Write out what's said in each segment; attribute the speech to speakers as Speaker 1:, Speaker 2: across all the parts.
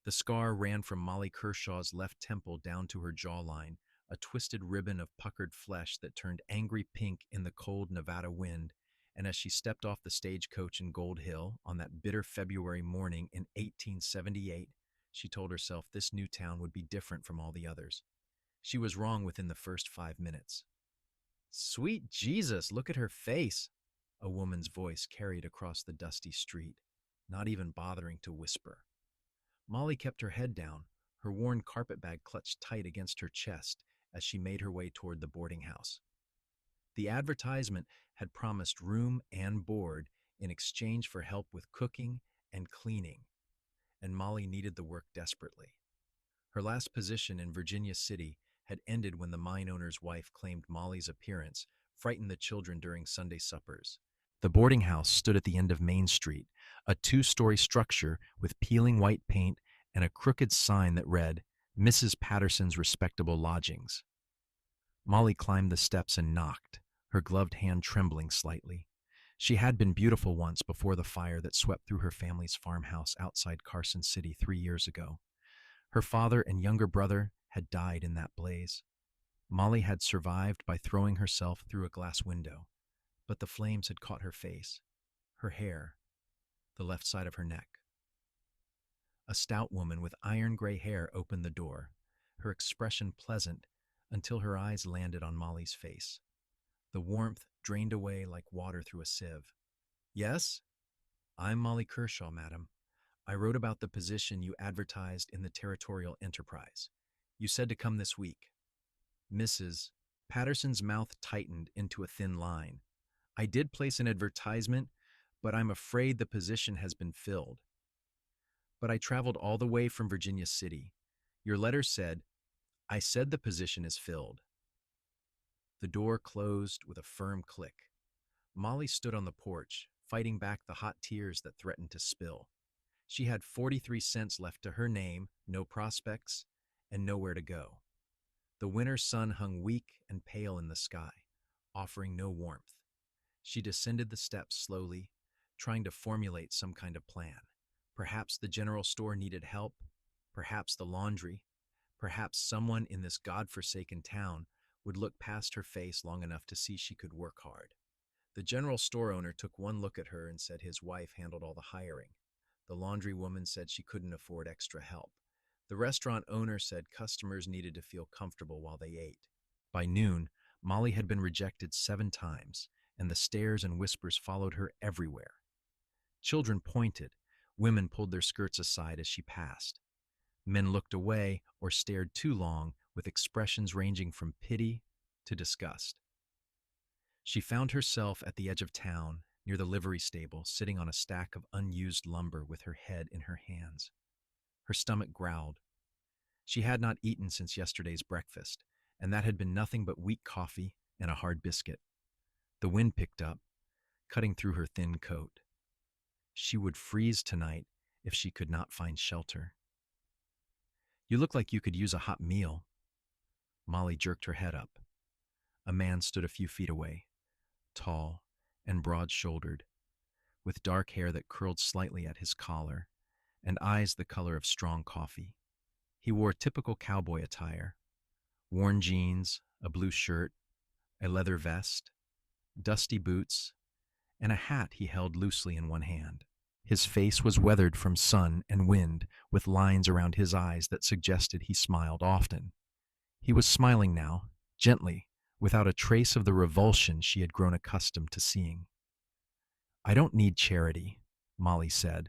Speaker 1: The scar ran from Molly Kershaw's left temple down to her jawline, a twisted ribbon of puckered flesh that turned angry pink in the cold Nevada wind, and as she stepped off the stagecoach in Gold Hill on that bitter February morning in 1878, she told herself this new town would be different from all the others. She was wrong within the first 5 minutes. Sweet Jesus, look at her face, a woman's voice carried across the dusty street, not even bothering to whisper. Molly kept her head down, her worn carpetbag clutched tight against her chest as she made her way toward the boarding house. The advertisement had promised room and board in exchange for help with cooking and cleaning, and Molly needed the work desperately. Her last position in Virginia City had ended when the mine owner's wife claimed Molly's appearance frightened the children during Sunday suppers. The boarding house stood at the end of Main Street, a two-story structure with peeling white paint and a crooked sign that read, Mrs. Patterson's Respectable Lodgings. Molly climbed the steps and knocked, her gloved hand trembling slightly. She had been beautiful once before the fire that swept through her family's farmhouse outside Carson City 3 years ago. Her father and younger brother had died in that blaze. Molly had survived by throwing herself through a glass window, but the flames had caught her face, her hair, the left side of her neck. A stout woman with iron-gray hair opened the door, her expression pleasant until her eyes landed on Molly's face. The warmth drained away like water through a sieve. Yes? I'm Molly Kershaw, madam. I wrote about the position you advertised in the Territorial Enterprise. You said to come this week. Mrs. Patterson's mouth tightened into a thin line. I did place an advertisement, but I'm afraid the position has been filled. But I traveled all the way from Virginia City. Your letter said, I said the position is filled. The door closed with a firm click. Molly stood on the porch, fighting back the hot tears that threatened to spill. She had 43 cents left to her name, no prospects, and nowhere to go. The winter sun hung weak and pale in the sky, offering no warmth. She descended the steps slowly, trying to formulate some kind of plan. Perhaps the general store needed help, perhaps the laundry, perhaps someone in this God-forsaken town would look past her face long enough to see she could work hard. The general store owner took one look at her and said his wife handled all the hiring. The laundry woman said she couldn't afford extra help. The restaurant owner said customers needed to feel comfortable while they ate. By noon, Molly had been rejected 7 times, and the stares and whispers followed her everywhere. Children pointed, women pulled their skirts aside as she passed. Men looked away or stared too long with expressions ranging from pity to disgust. She found herself at the edge of town, near the livery stable, sitting on a stack of unused lumber with her head in her hands. Her stomach growled. She had not eaten since yesterday's breakfast, and that had been nothing but weak coffee and a hard biscuit. The wind picked up, cutting through her thin coat. She would freeze tonight if she could not find shelter. You look like you could use a hot meal. Molly jerked her head up. A man stood a few feet away, tall and broad-shouldered, with dark hair that curled slightly at his collar and eyes the color of strong coffee. He wore typical cowboy attire, worn jeans, a blue shirt, a leather vest, dusty boots, and a hat he held loosely in one hand. His face was weathered from sun and wind, with lines around his eyes that suggested he smiled often. He was smiling now, gently, without a trace of the revulsion she had grown accustomed to seeing. I don't need charity, Molly said,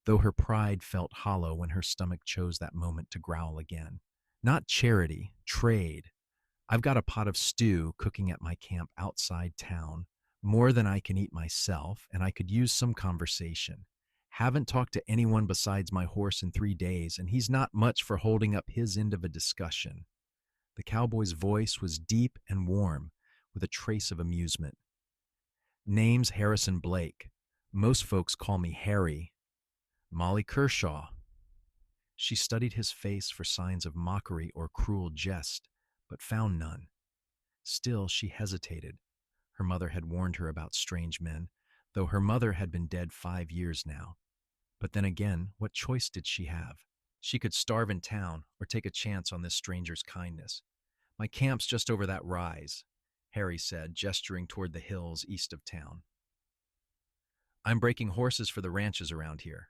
Speaker 1: though her pride felt hollow when her stomach chose that moment to growl again. Not charity, trade. I've got a pot of stew cooking at my camp outside town, more than I can eat myself, and I could use some conversation. Haven't talked to anyone besides my horse in 3 days, and he's not much for holding up his end of a discussion. The cowboy's voice was deep and warm, with a trace of amusement. Name's Harrison Blake. Most folks call me Harry. Molly Kershaw. She studied his face for signs of mockery or cruel jest, but found none. Still, she hesitated. Her mother had warned her about strange men, though her mother had been dead 5 years now. But then again, what choice did she have? She could starve in town or take a chance on this stranger's kindness. My camp's just over that rise, Harry said, gesturing toward the hills east of town. I'm breaking horses for the ranches around here.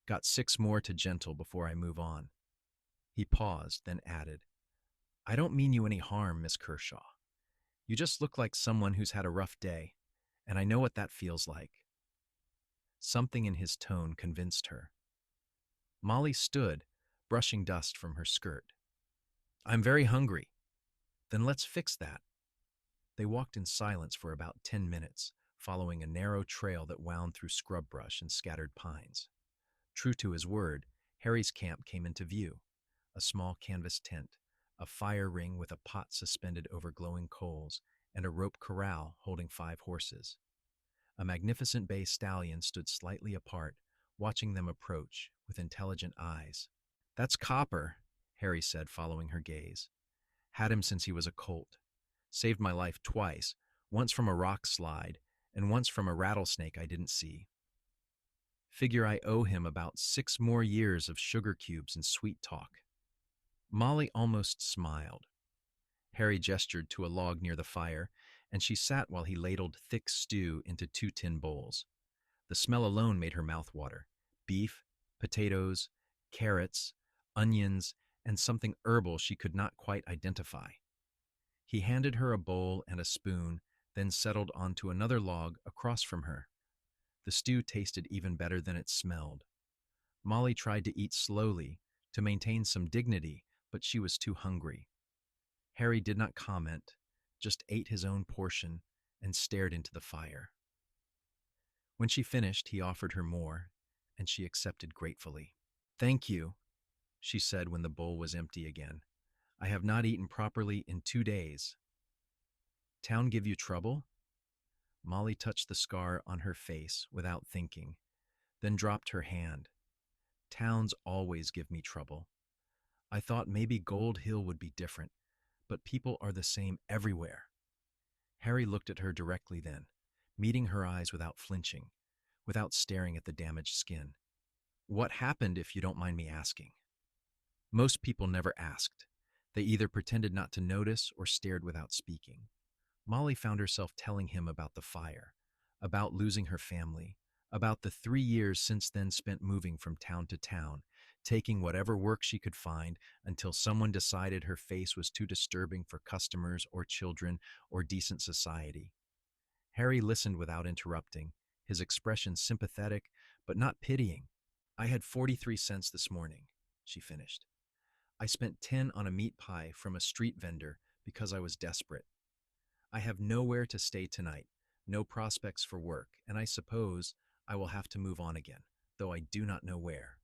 Speaker 1: Got 6 more to gentle before I move on. He paused, then added, I don't mean you any harm, Miss Kershaw. You just look like someone who's had a rough day, and I know what that feels like. Something in his tone convinced her. Molly stood, brushing dust from her skirt. I'm very hungry. Then let's fix that. They walked in silence for about 10 minutes, following a narrow trail that wound through scrub brush and scattered pines. True to his word, Harry's camp came into view. A small canvas tent, a fire ring with a pot suspended over glowing coals, and a rope corral holding 5 horses. A magnificent bay stallion stood slightly apart, watching them approach with intelligent eyes. That's Copper, Harry said, following her gaze. Had him since he was a colt. Saved my life twice, once from a rock slide, and once from a rattlesnake I didn't see. Figure I owe him about 6 more years of sugar cubes and sweet talk. Molly almost smiled. Harry gestured to a log near the fire, and she sat while he ladled thick stew into 2 tin bowls. The smell alone made her mouth water. Beef, potatoes, carrots, onions, and something herbal she could not quite identify. He handed her a bowl and a spoon, then settled onto another log across from her. The stew tasted even better than it smelled. Molly tried to eat slowly, to maintain some dignity, but she was too hungry. Harry did not comment, just ate his own portion and stared into the fire. When she finished, he offered her more, and she accepted gratefully. Thank you, she said when the bowl was empty again. I have not eaten properly in 2 days. Town give you trouble? Molly touched the scar on her face without thinking, then dropped her hand. Towns always give me trouble. I thought maybe Gold Hill would be different, but people are the same everywhere. Harry looked at her directly then, meeting her eyes without flinching, without staring at the damaged skin. What happened, if you don't mind me asking? Most people never asked. They either pretended not to notice or stared without speaking. Molly found herself telling him about the fire, about losing her family, about the 3 years since then spent moving from town to town, taking whatever work she could find until someone decided her face was too disturbing for customers or children or decent society. Harry listened without interrupting, his expression sympathetic but not pitying. I had 43 cents this morning, she finished. I spent 10 on a meat pie from a street vendor because I was desperate. I have nowhere to stay tonight, no prospects for work, and I suppose I will have to move on again, though I do not know where.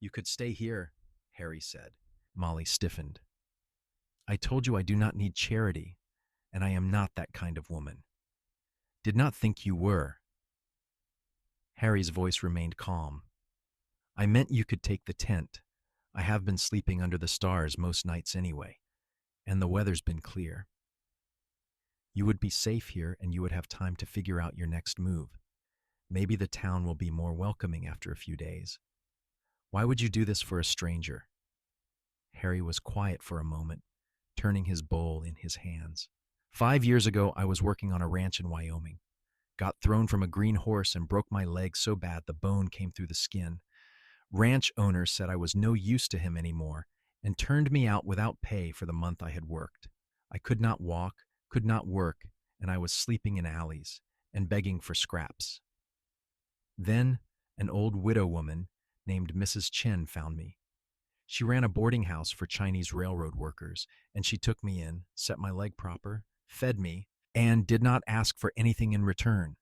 Speaker 1: You could stay here, Harry said. Molly stiffened. I told you I do not need charity, and I am not that kind of woman. Did not think you were. Harry's voice remained calm. I meant you could take the tent. I have been sleeping under the stars most nights anyway, and the weather's been clear. You would be safe here and you would have time to figure out your next move. Maybe the town will be more welcoming after a few days. Why would you do this for a stranger? Harry was quiet for a moment, turning his bowl in his hands. 5 years ago, I was working on a ranch in Wyoming. Got thrown from a green horse and broke my leg so bad the bone came through the skin. Ranch owner said I was no use to him anymore and turned me out without pay for the month I had worked. I could not walk, could not work, and I was sleeping in alleys and begging for scraps. Then an old widow woman named Mrs. Chen found me. She ran a boarding house for Chinese railroad workers, and she took me in, set my leg proper, fed me, and did not ask for anything in return.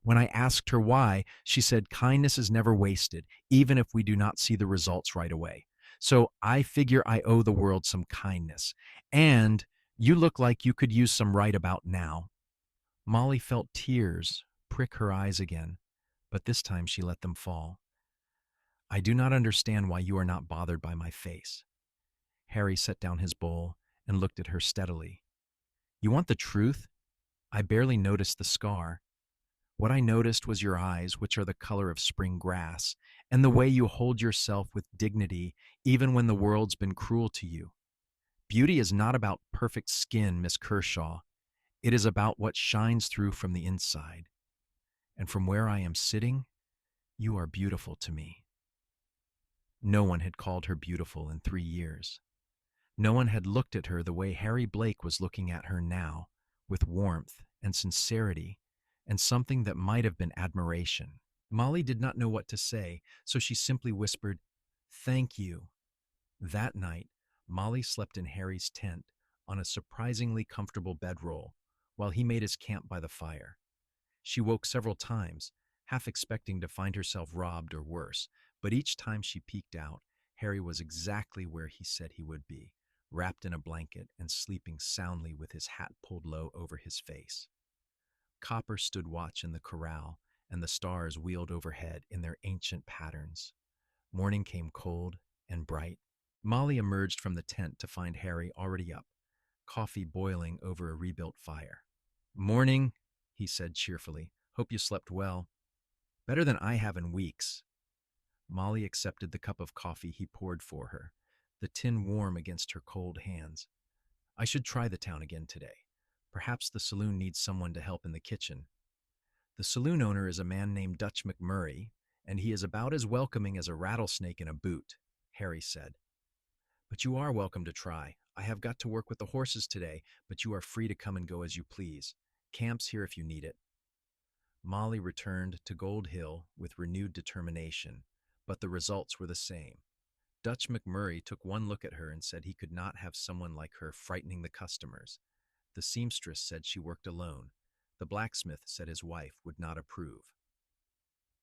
Speaker 1: When I asked her why, she said kindness is never wasted, even if we do not see the results right away. So I figure I owe the world some kindness. And you look like you could use some right about now. Molly felt tears prick her eyes again, but this time she let them fall. I do not understand why you are not bothered by my face. Harry set down his bowl and looked at her steadily. You want the truth? I barely noticed the scar. What I noticed was your eyes, which are the color of spring grass, and the way you hold yourself with dignity even when the world's been cruel to you. Beauty is not about perfect skin, Miss Kershaw. It is about what shines through from the inside. And from where I am sitting, you are beautiful to me. No one had called her beautiful in 3 years. No one had looked at her the way Harry Blake was looking at her now, with warmth and sincerity, and something that might have been admiration. Molly did not know what to say, so she simply whispered, "Thank you." That night, Molly slept in Harry's tent on a surprisingly comfortable bedroll while he made his camp by the fire. She woke several times, half expecting to find herself robbed or worse, but each time she peeked out, Harry was exactly where he said he would be, wrapped in a blanket and sleeping soundly with his hat pulled low over his face. Copper stood watch in the corral, and the stars wheeled overhead in their ancient patterns. Morning came cold and bright. Molly emerged from the tent to find Harry already up, coffee boiling over a rebuilt fire. "Morning," he said cheerfully. "Hope you slept well." "Better than I have in weeks." Molly accepted the cup of coffee he poured for her, the tin warm against her cold hands. "I should try the town again today. Perhaps the saloon needs someone to help in the kitchen." "The saloon owner is a man named Dutch McMurray, and he is about as welcoming as a rattlesnake in a boot," Harry said. "But you are welcome to try. I have got to work with the horses today, but you are free to come and go as you please. Camp's here if you need it." Molly returned to Gold Hill with renewed determination, but the results were the same. Dutch McMurray took one look at her and said he could not have someone like her frightening the customers. The seamstress said she worked alone. The blacksmith said his wife would not approve.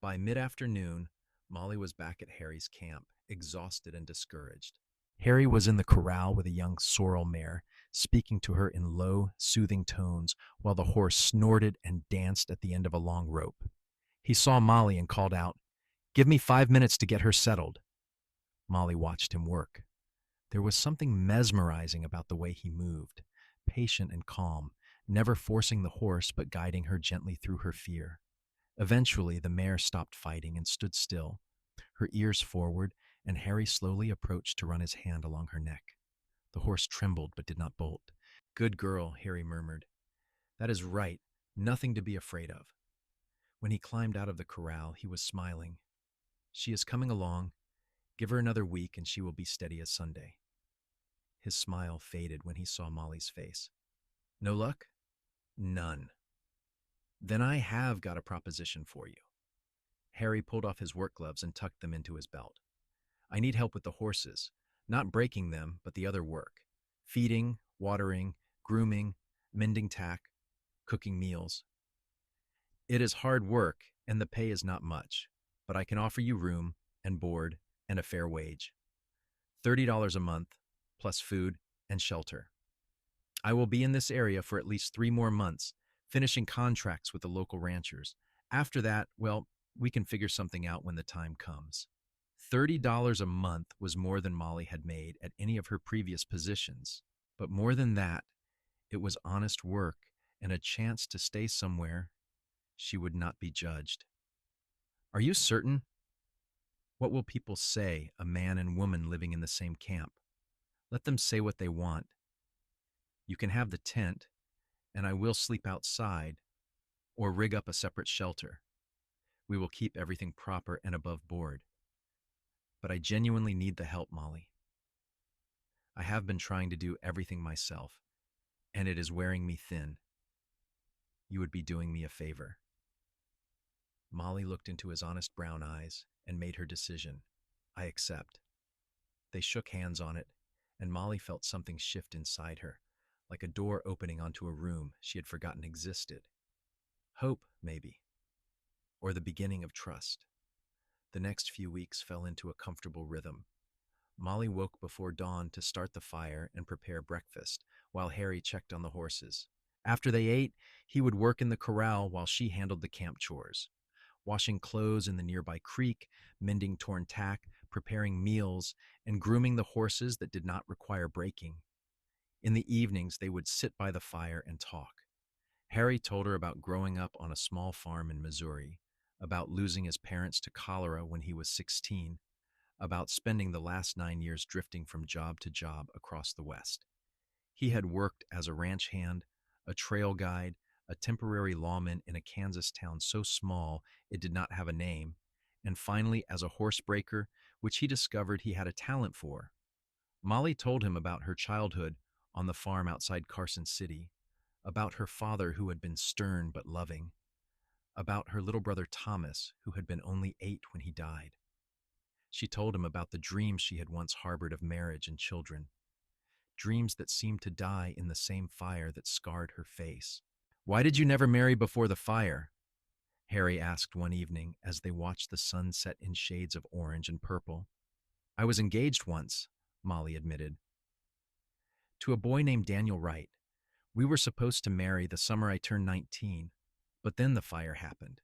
Speaker 1: By mid-afternoon, Molly was back at Harry's camp, exhausted and discouraged. Harry was in the corral with a young sorrel mare, speaking to her in low, soothing tones while the horse snorted and danced at the end of a long rope. He saw Molly and called out, "Give me 5 minutes to get her settled." Molly watched him work. There was something mesmerizing about the way he moved, patient and calm, never forcing the horse but guiding her gently through her fear. Eventually, the mare stopped fighting and stood still, her ears forward, and Harry slowly approached to run his hand along her neck. The horse trembled but did not bolt. "Good girl," Harry murmured. "That is right. Nothing to be afraid of." When he climbed out of the corral, he was smiling. "She is coming along. Give her another week and she will be steady as Sunday." His smile faded when he saw Molly's face. "No luck?" "None." "Then I have got a proposition for you." Harry pulled off his work gloves and tucked them into his belt. "I need help with the horses, not breaking them, but the other work. Feeding, watering, grooming, mending tack, cooking meals. It is hard work, and the pay is not much, but I can offer you room and board and a fair wage. $30 a month, plus food and shelter. I will be in this area for at least 3 more months, finishing contracts with the local ranchers. After that, well, we can figure something out when the time comes." $30 a month was more than Molly had made at any of her previous positions. But more than that, it was honest work and a chance to stay somewhere she would not be judged. "Are you certain? What will people say, a man and woman living in the same camp? Let them say what they want. You can have the tent, and I will sleep outside or rig up a separate shelter. We will keep everything proper and above board. But I genuinely need the help, Molly. I have been trying to do everything myself, and it is wearing me thin. You would be doing me a favor." Molly looked into his honest brown eyes and made her decision. "I accept." They shook hands on it, and Molly felt something shift inside her, like a door opening onto a room she had forgotten existed. Hope, maybe, or the beginning of trust. The next few weeks fell into a comfortable rhythm. Molly woke before dawn to start the fire and prepare breakfast, while Harry checked on the horses. After they ate, he would work in the corral while she handled the camp chores, washing clothes in the nearby creek, mending torn tack, preparing meals, and grooming the horses that did not require breaking. In the evenings, they would sit by the fire and talk. Harry told her about growing up on a small farm in Missouri, about losing his parents to cholera when he was 16, about spending the last 9 years drifting from job to job across the West. He had worked as a ranch hand, a trail guide, a temporary lawman in a Kansas town so small it did not have a name, and finally as a horse breaker, which he discovered he had a talent for. Molly told him about her childhood on the farm outside Carson City, about her father who had been stern but loving, about her little brother Thomas who had been only 8 when he died. She told him about the dreams she had once harbored of marriage and children, dreams that seemed to die in the same fire that scarred her face. "Why did you never marry before the fire?" Harry asked one evening as they watched the sun set in shades of orange and purple. "I was engaged once," Molly admitted, "to a boy named Daniel Wright. We were supposed to marry the summer I turned 19, but then the fire happened.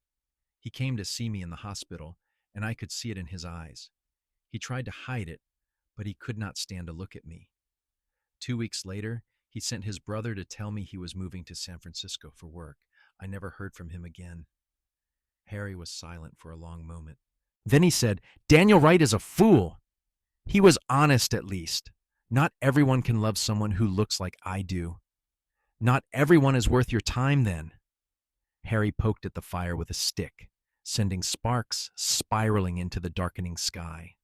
Speaker 1: He came to see me in the hospital, and I could see it in his eyes. He tried to hide it, but he could not stand to look at me. 2 weeks later, he sent his brother to tell me he was moving to San Francisco for work. I never heard from him again." Harry was silent for a long moment. Then he said, "Daniel Wright is a fool. He was honest at least. Not everyone can love someone who looks like I do. Not everyone is worth your time then." Harry poked at the fire with a stick, sending sparks spiraling into the darkening sky.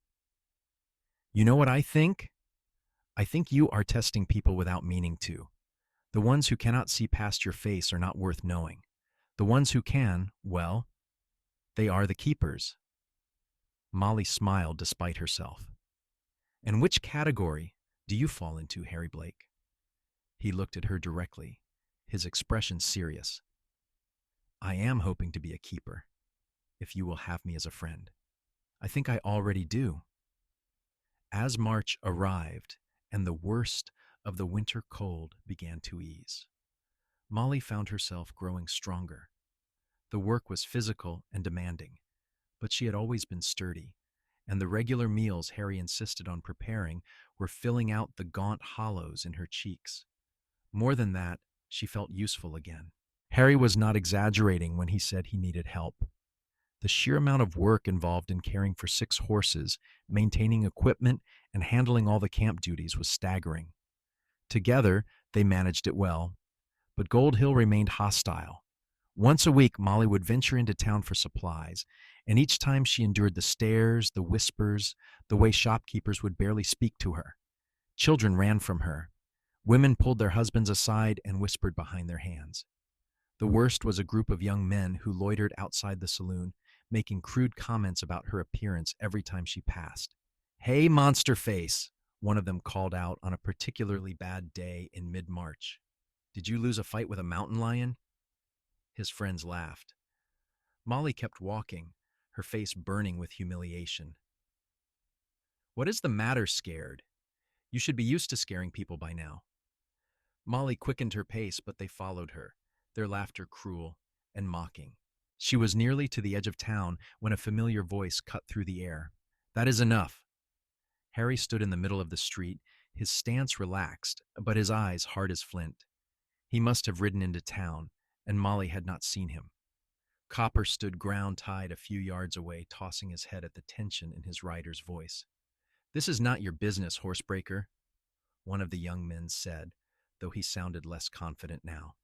Speaker 1: "You know what I think? I think you are testing people without meaning to. The ones who cannot see past your face are not worth knowing. The ones who can, well, they are the keepers." Molly smiled despite herself. "And which category do you fall into, Harry Blake?" He looked at her directly, his expression serious. "I am hoping to be a keeper, if you will have me as a friend. I think I already do." As March arrived and the worst of the winter cold began to ease, Molly found herself growing stronger. The work was physical and demanding, but she had always been sturdy, and the regular meals Harry insisted on preparing were filling out the gaunt hollows in her cheeks. More than that, she felt useful again. Harry was not exaggerating when he said he needed help. The sheer amount of work involved in caring for 6 horses, maintaining equipment, and handling all the camp duties was staggering. Together, they managed it well, but Gold Hill remained hostile. Once a week, Molly would venture into town for supplies, and each time she endured the stares, the whispers, the way shopkeepers would barely speak to her. Children ran from her. Women pulled their husbands aside and whispered behind their hands. The worst was a group of young men who loitered outside the saloon, making crude comments about her appearance every time she passed. "Hey, monster face," one of them called out on a particularly bad day in mid-March. "Did you lose a fight with a mountain lion?" His friends laughed. Molly kept walking, her face burning with humiliation. "What is the matter, scared? You should be used to scaring people by now." Molly quickened her pace, but they followed her, their laughter cruel and mocking. She was nearly to the edge of town when a familiar voice cut through the air. "That is enough." Harry stood in the middle of the street, his stance relaxed, but his eyes hard as flint. He must have ridden into town, and Molly had not seen him. Copper stood ground-tied a few yards away, tossing his head at the tension in his rider's voice. "This is not your business, horsebreaker," one of the young men said, though he sounded less confident now.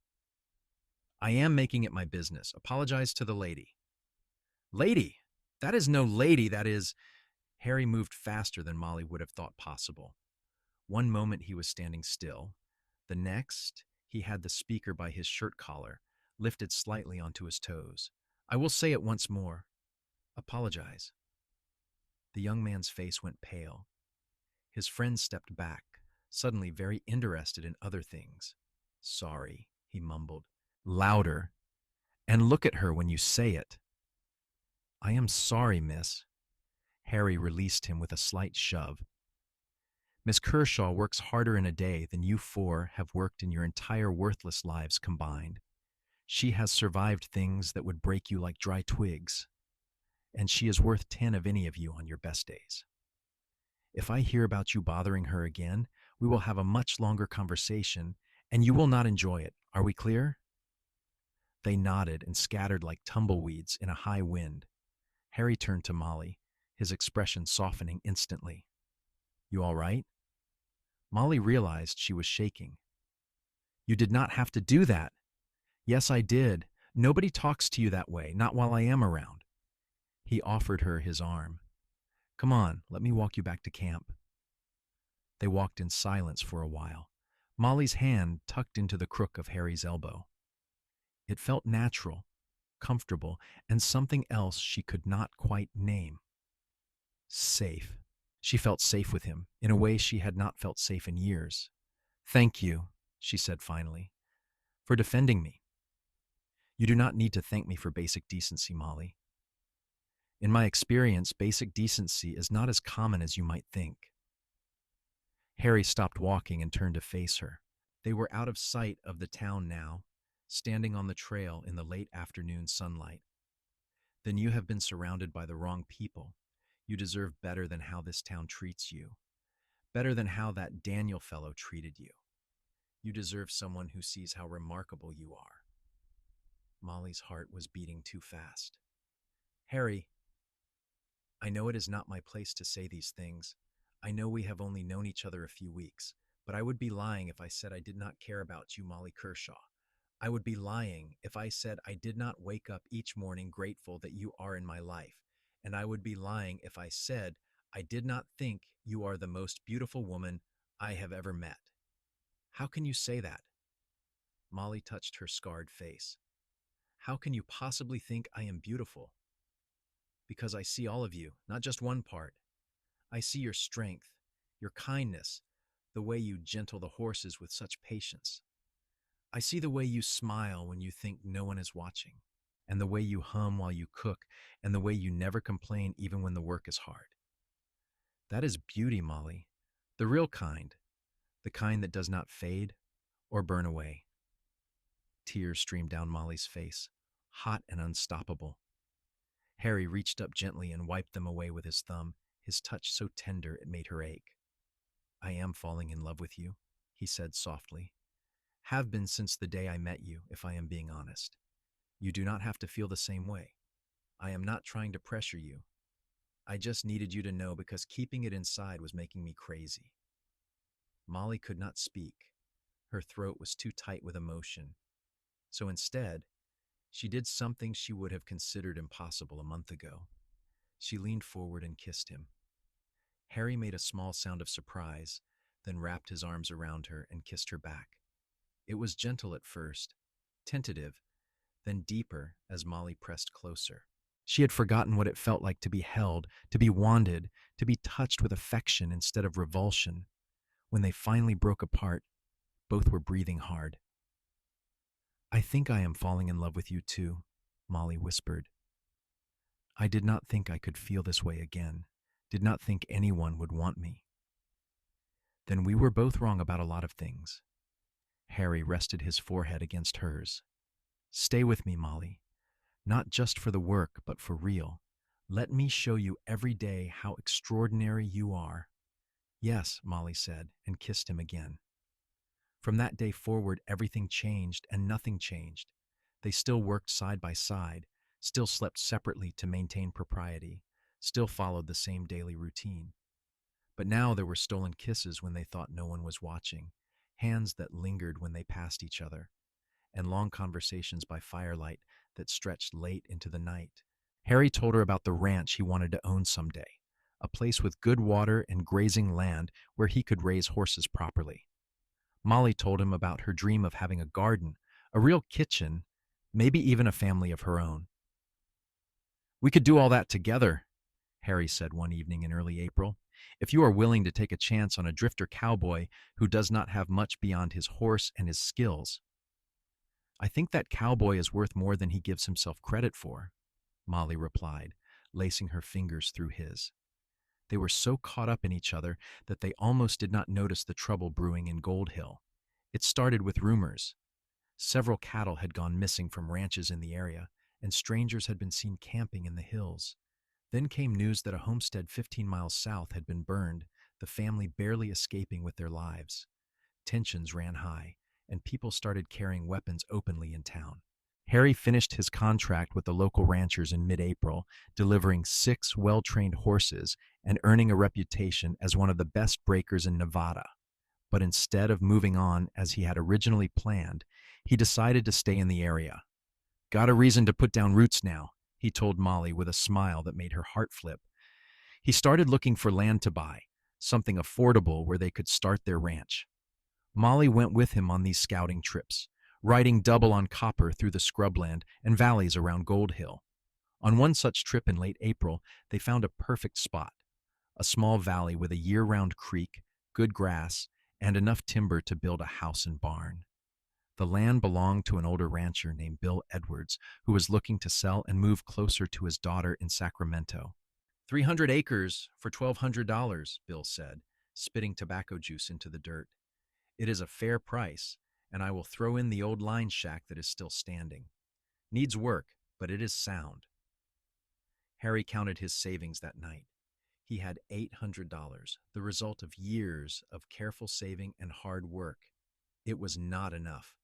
Speaker 1: "I am making it my business. Apologize to the lady." "Lady? That is no lady, that is—" Harry moved faster than Molly would have thought possible. One moment he was standing still. The next, he had the speaker by his shirt collar, lifted slightly onto his toes. "I will say it once more. Apologize." The young man's face went pale. His friend stepped back, suddenly very interested in other things. "Sorry," he mumbled. Louder. "And look at her when you say it." "I am sorry, miss." Harry released him with a slight shove. "Miss Kershaw works harder in a day than you 4 have worked in your entire worthless lives combined. She has survived things that would break you like dry twigs, and she is worth 10 of any of you on your best days. If I hear about you bothering her again, we will have a much longer conversation, and you will not enjoy it. Are we clear?" They nodded and scattered like tumbleweeds in a high wind. Harry turned to Molly, his expression softening instantly. You all right? Molly realized she was shaking. You did not have to do that. Yes, I did. Nobody talks to you that way, not while I am around. He offered her his arm. Come on, let me walk you back to camp. They walked in silence for a while, Molly's hand tucked into the crook of Harry's elbow. It felt natural, comfortable, and something else she could not quite name. Safe. She felt safe with him, in a way she had not felt safe in years. Thank you, she said finally, for defending me. You do not need to thank me for basic decency, Molly. In my experience, basic decency is not as common as you might think. Harry stopped walking and turned to face her. They were out of sight of the town now, standing on the trail in the late afternoon sunlight. Then you have been surrounded by the wrong people. You deserve better than how this town treats you, better than how that Daniel fellow treated you. You deserve someone who sees how remarkable you are. Molly's heart was beating too fast. Harry, I know it is not my place to say these things. I know we have only known each other a few weeks, but I would be lying if I said I did not care about you, Molly Kershaw. I would be lying if I said I did not wake up each morning grateful that you are in my life, and I would be lying if I said I did not think you are the most beautiful woman I have ever met. How can you say that? Molly touched her scarred face. How can you possibly think I am beautiful? Because I see all of you, not just one part. I see your strength, your kindness, the way you gentle the horses with such patience. I see the way you smile when you think no one is watching, and the way you hum while you cook, and the way you never complain even when the work is hard. That is beauty, Molly, the real kind, the kind that does not fade or burn away. Tears streamed down Molly's face, hot and unstoppable. Harry reached up gently and wiped them away with his thumb, his touch so tender it made her ache. I am falling in love with you, he said softly. Have been since the day I met you, if I am being honest. You do not have to feel the same way. I am not trying to pressure you. I just needed you to know because keeping it inside was making me crazy. Molly could not speak. Her throat was too tight with emotion. So instead, she did something she would have considered impossible a month ago. She leaned forward and kissed him. Harry made a small sound of surprise, then wrapped his arms around her and kissed her back. It was gentle at first, tentative, then deeper as Molly pressed closer. She had forgotten what it felt like to be held, to be wanted, to be touched with affection instead of revulsion. When they finally broke apart, both were breathing hard. I think I am falling in love with you too, Molly whispered. I did not think I could feel this way again, did not think anyone would want me. Then we were both wrong about a lot of things. Harry rested his forehead against hers. Stay with me, Molly. Not just for the work, but for real. Let me show you every day how extraordinary you are. Yes, Molly said, and kissed him again. From that day forward, everything changed and nothing changed. They still worked side by side, still slept separately to maintain propriety, still followed the same daily routine. But now there were stolen kisses when they thought no one was watching, hands that lingered when they passed each other, and long conversations by firelight that stretched late into the night. Harry told her about the ranch he wanted to own someday, a place with good water and grazing land where he could raise horses properly. Molly told him about her dream of having a garden, a real kitchen, maybe even a family of her own. We could do all that together, Harry said one evening in early April, if you are willing to take a chance on a drifter cowboy who does not have much beyond his horse and his skills. I think that cowboy is worth more than he gives himself credit for, Molly replied, lacing her fingers through his. They were so caught up in each other that they almost did not notice the trouble brewing in Gold Hill. It started with rumors. Several cattle had gone missing from ranches in the area, and strangers had been seen camping in the hills. Then came news that a homestead 15 miles south had been burned, the family barely escaping with their lives. Tensions ran high, and people started carrying weapons openly in town. Harry finished his contract with the local ranchers in mid-April, delivering 6 well-trained horses and earning a reputation as one of the best breakers in Nevada. But instead of moving on as he had originally planned, he decided to stay in the area. "Got a reason to put down roots now," he told Molly with a smile that made her heart flip. He started looking for land to buy, something affordable where they could start their ranch. Molly went with him on these scouting trips, riding double on copper through the scrubland and valleys around Gold Hill. On one such trip in late April, they found a perfect spot, a small valley with a year-round creek, good grass, and enough timber to build a house and barn. The land belonged to an older rancher named Bill Edwards, who was looking to sell and move closer to his daughter in Sacramento. 300 acres for $1,200, Bill said, spitting tobacco juice into the dirt. "It is a fair price, and I will throw in the old line shack that is still standing. Needs work, but it is sound." Harry counted his savings that night. He had $800, the result of years of careful saving and hard work. It was not enough.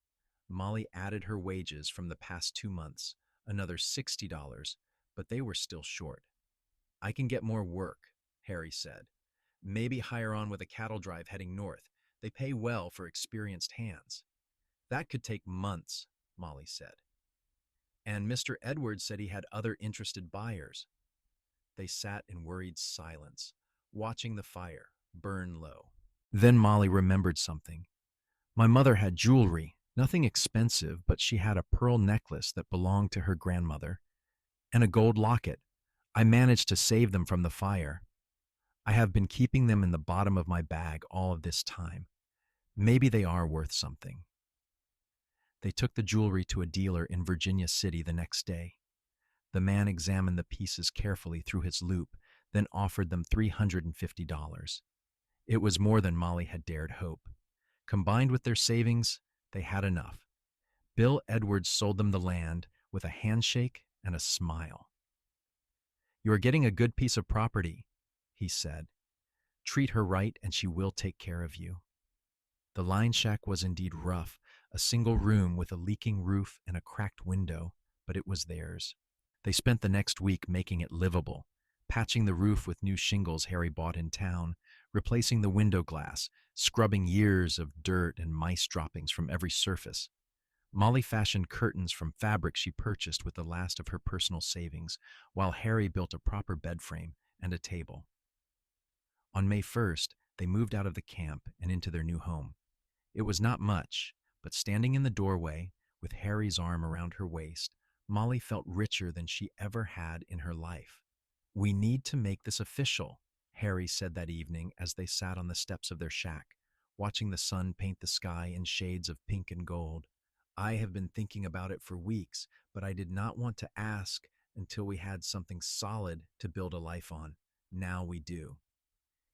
Speaker 1: Molly added her wages from the past 2 months, another $60, but they were still short. "I can get more work," Harry said. "Maybe hire on with a cattle drive heading north. They pay well for experienced hands." "That could take months," Molly said. "And Mr. Edwards said he had other interested buyers." They sat in worried silence, watching the fire burn low. Then Molly remembered something. "My mother had jewelry, nothing expensive, but she had a pearl necklace that belonged to her grandmother, and a gold locket. I managed to save them from the fire. I have been keeping them in the bottom of my bag all of this time. Maybe they are worth something." They took the jewelry to a dealer in Virginia City the next day. The man examined the pieces carefully through his loupe, then offered them $350. It was more than Molly had dared hope. Combined with their savings, they had enough. Bill Edwards sold them the land with a handshake and a smile. "You are getting a good piece of property," he said. "Treat her right and she will take care of you." The line shack was indeed rough, a single room with a leaking roof and a cracked window, but it was theirs. They spent the next week making it livable, patching the roof with new shingles Harry bought in town, replacing the window glass, scrubbing years of dirt and mice droppings from every surface. Molly fashioned curtains from fabric she purchased with the last of her personal savings, while Harry built a proper bed frame and a table. On May 1st, they moved out of the camp and into their new home. It was not much, but standing in the doorway, with Harry's arm around her waist, Molly felt richer than she ever had in her life. "We need to make this official," Harry said that evening as they sat on the steps of their shack, watching the sun paint the sky in shades of pink and gold. "I have been thinking about it for weeks, but I did not want to ask until we had something solid to build a life on. Now we do."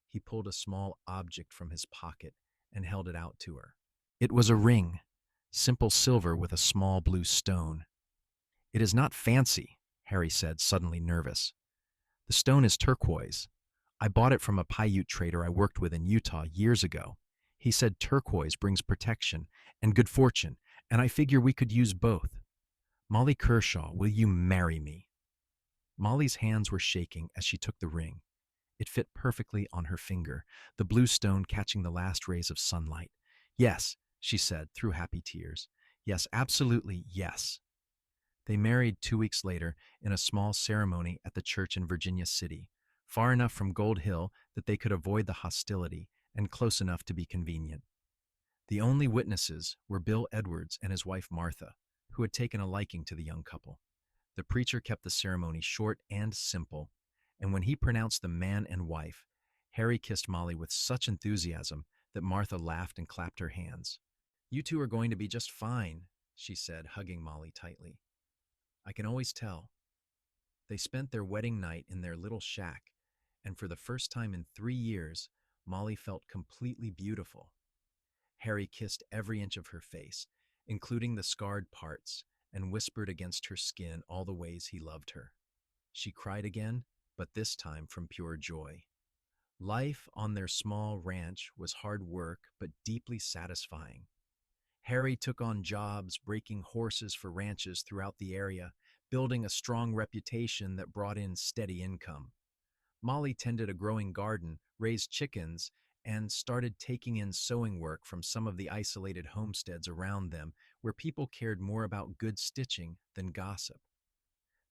Speaker 1: He pulled a small object from his pocket and held it out to her. It was a ring, simple silver with a small blue stone. "It is not fancy," Harry said, suddenly nervous. "The stone is turquoise. I bought it from a Paiute trader I worked with in Utah years ago. He said turquoise brings protection and good fortune, and I figure we could use both. Molly Kershaw, will you marry me?" Molly's hands were shaking as she took the ring. It fit perfectly on her finger, the blue stone catching the last rays of sunlight. "Yes," she said through happy tears. "Yes, absolutely yes." They married 2 weeks later in a small ceremony at the church in Virginia City, far enough from Gold Hill that they could avoid the hostility and close enough to be convenient. The only witnesses were Bill Edwards and his wife Martha, who had taken a liking to the young couple. The preacher kept the ceremony short and simple, and when he pronounced them man and wife, Harry kissed Molly with such enthusiasm that Martha laughed and clapped her hands. "You two are going to be just fine," she said, hugging Molly tightly. "I can always tell." They spent their wedding night in their little shack, and for the first time in 3 years, Molly felt completely beautiful. Harry kissed every inch of her face, including the scarred parts, and whispered against her skin all the ways he loved her. She cried again, but this time from pure joy. Life on their small ranch was hard work but deeply satisfying. Harry took on jobs breaking horses for ranches throughout the area, building a strong reputation that brought in steady income. Molly tended a growing garden, raised chickens, and started taking in sewing work from some of the isolated homesteads around them where people cared more about good stitching than gossip.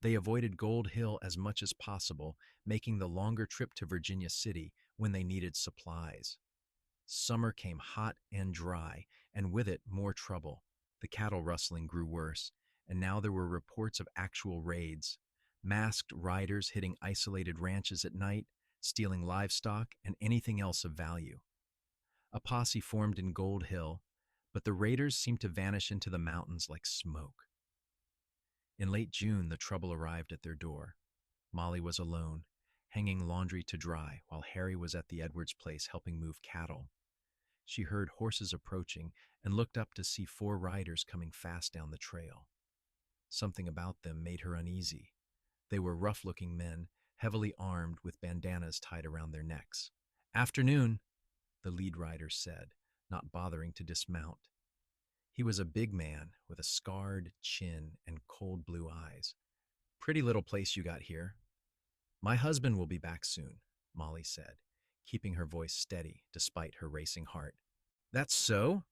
Speaker 1: They avoided Gold Hill as much as possible, making the longer trip to Virginia City when they needed supplies. Summer came hot and dry, and with it, more trouble. The cattle rustling grew worse, and now there were reports of actual raids. Masked riders hitting isolated ranches at night, stealing livestock and anything else of value. A posse formed in Gold Hill, but the raiders seemed to vanish into the mountains like smoke. In late June, the trouble arrived at their door. Molly was alone, hanging laundry to dry, while Harry was at the Edwards place helping move cattle. She heard horses approaching and looked up to see 4 riders coming fast down the trail. Something about them made her uneasy. They were rough-looking men, heavily armed with bandanas tied around their necks. "Afternoon," the lead rider said, not bothering to dismount. He was a big man with a scarred chin and cold blue eyes. "Pretty little place you got here." "My husband will be back soon," Molly said, keeping her voice steady despite her racing heart. "That's so?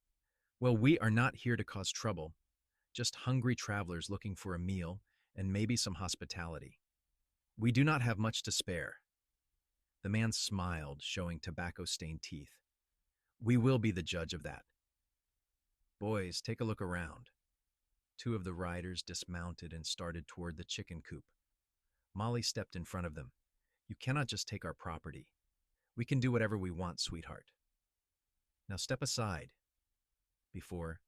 Speaker 1: Well, we are not here to cause trouble. Just hungry travelers looking for a meal and maybe some hospitality. We do not have much to spare." The man smiled, showing tobacco-stained teeth. "We will be the judge of that. Boys, take a look around." 2 of the riders dismounted and started toward the chicken coop. Molly stepped in front of them. "You cannot just take our property. We can do whatever we want, sweetheart. Now step aside." Before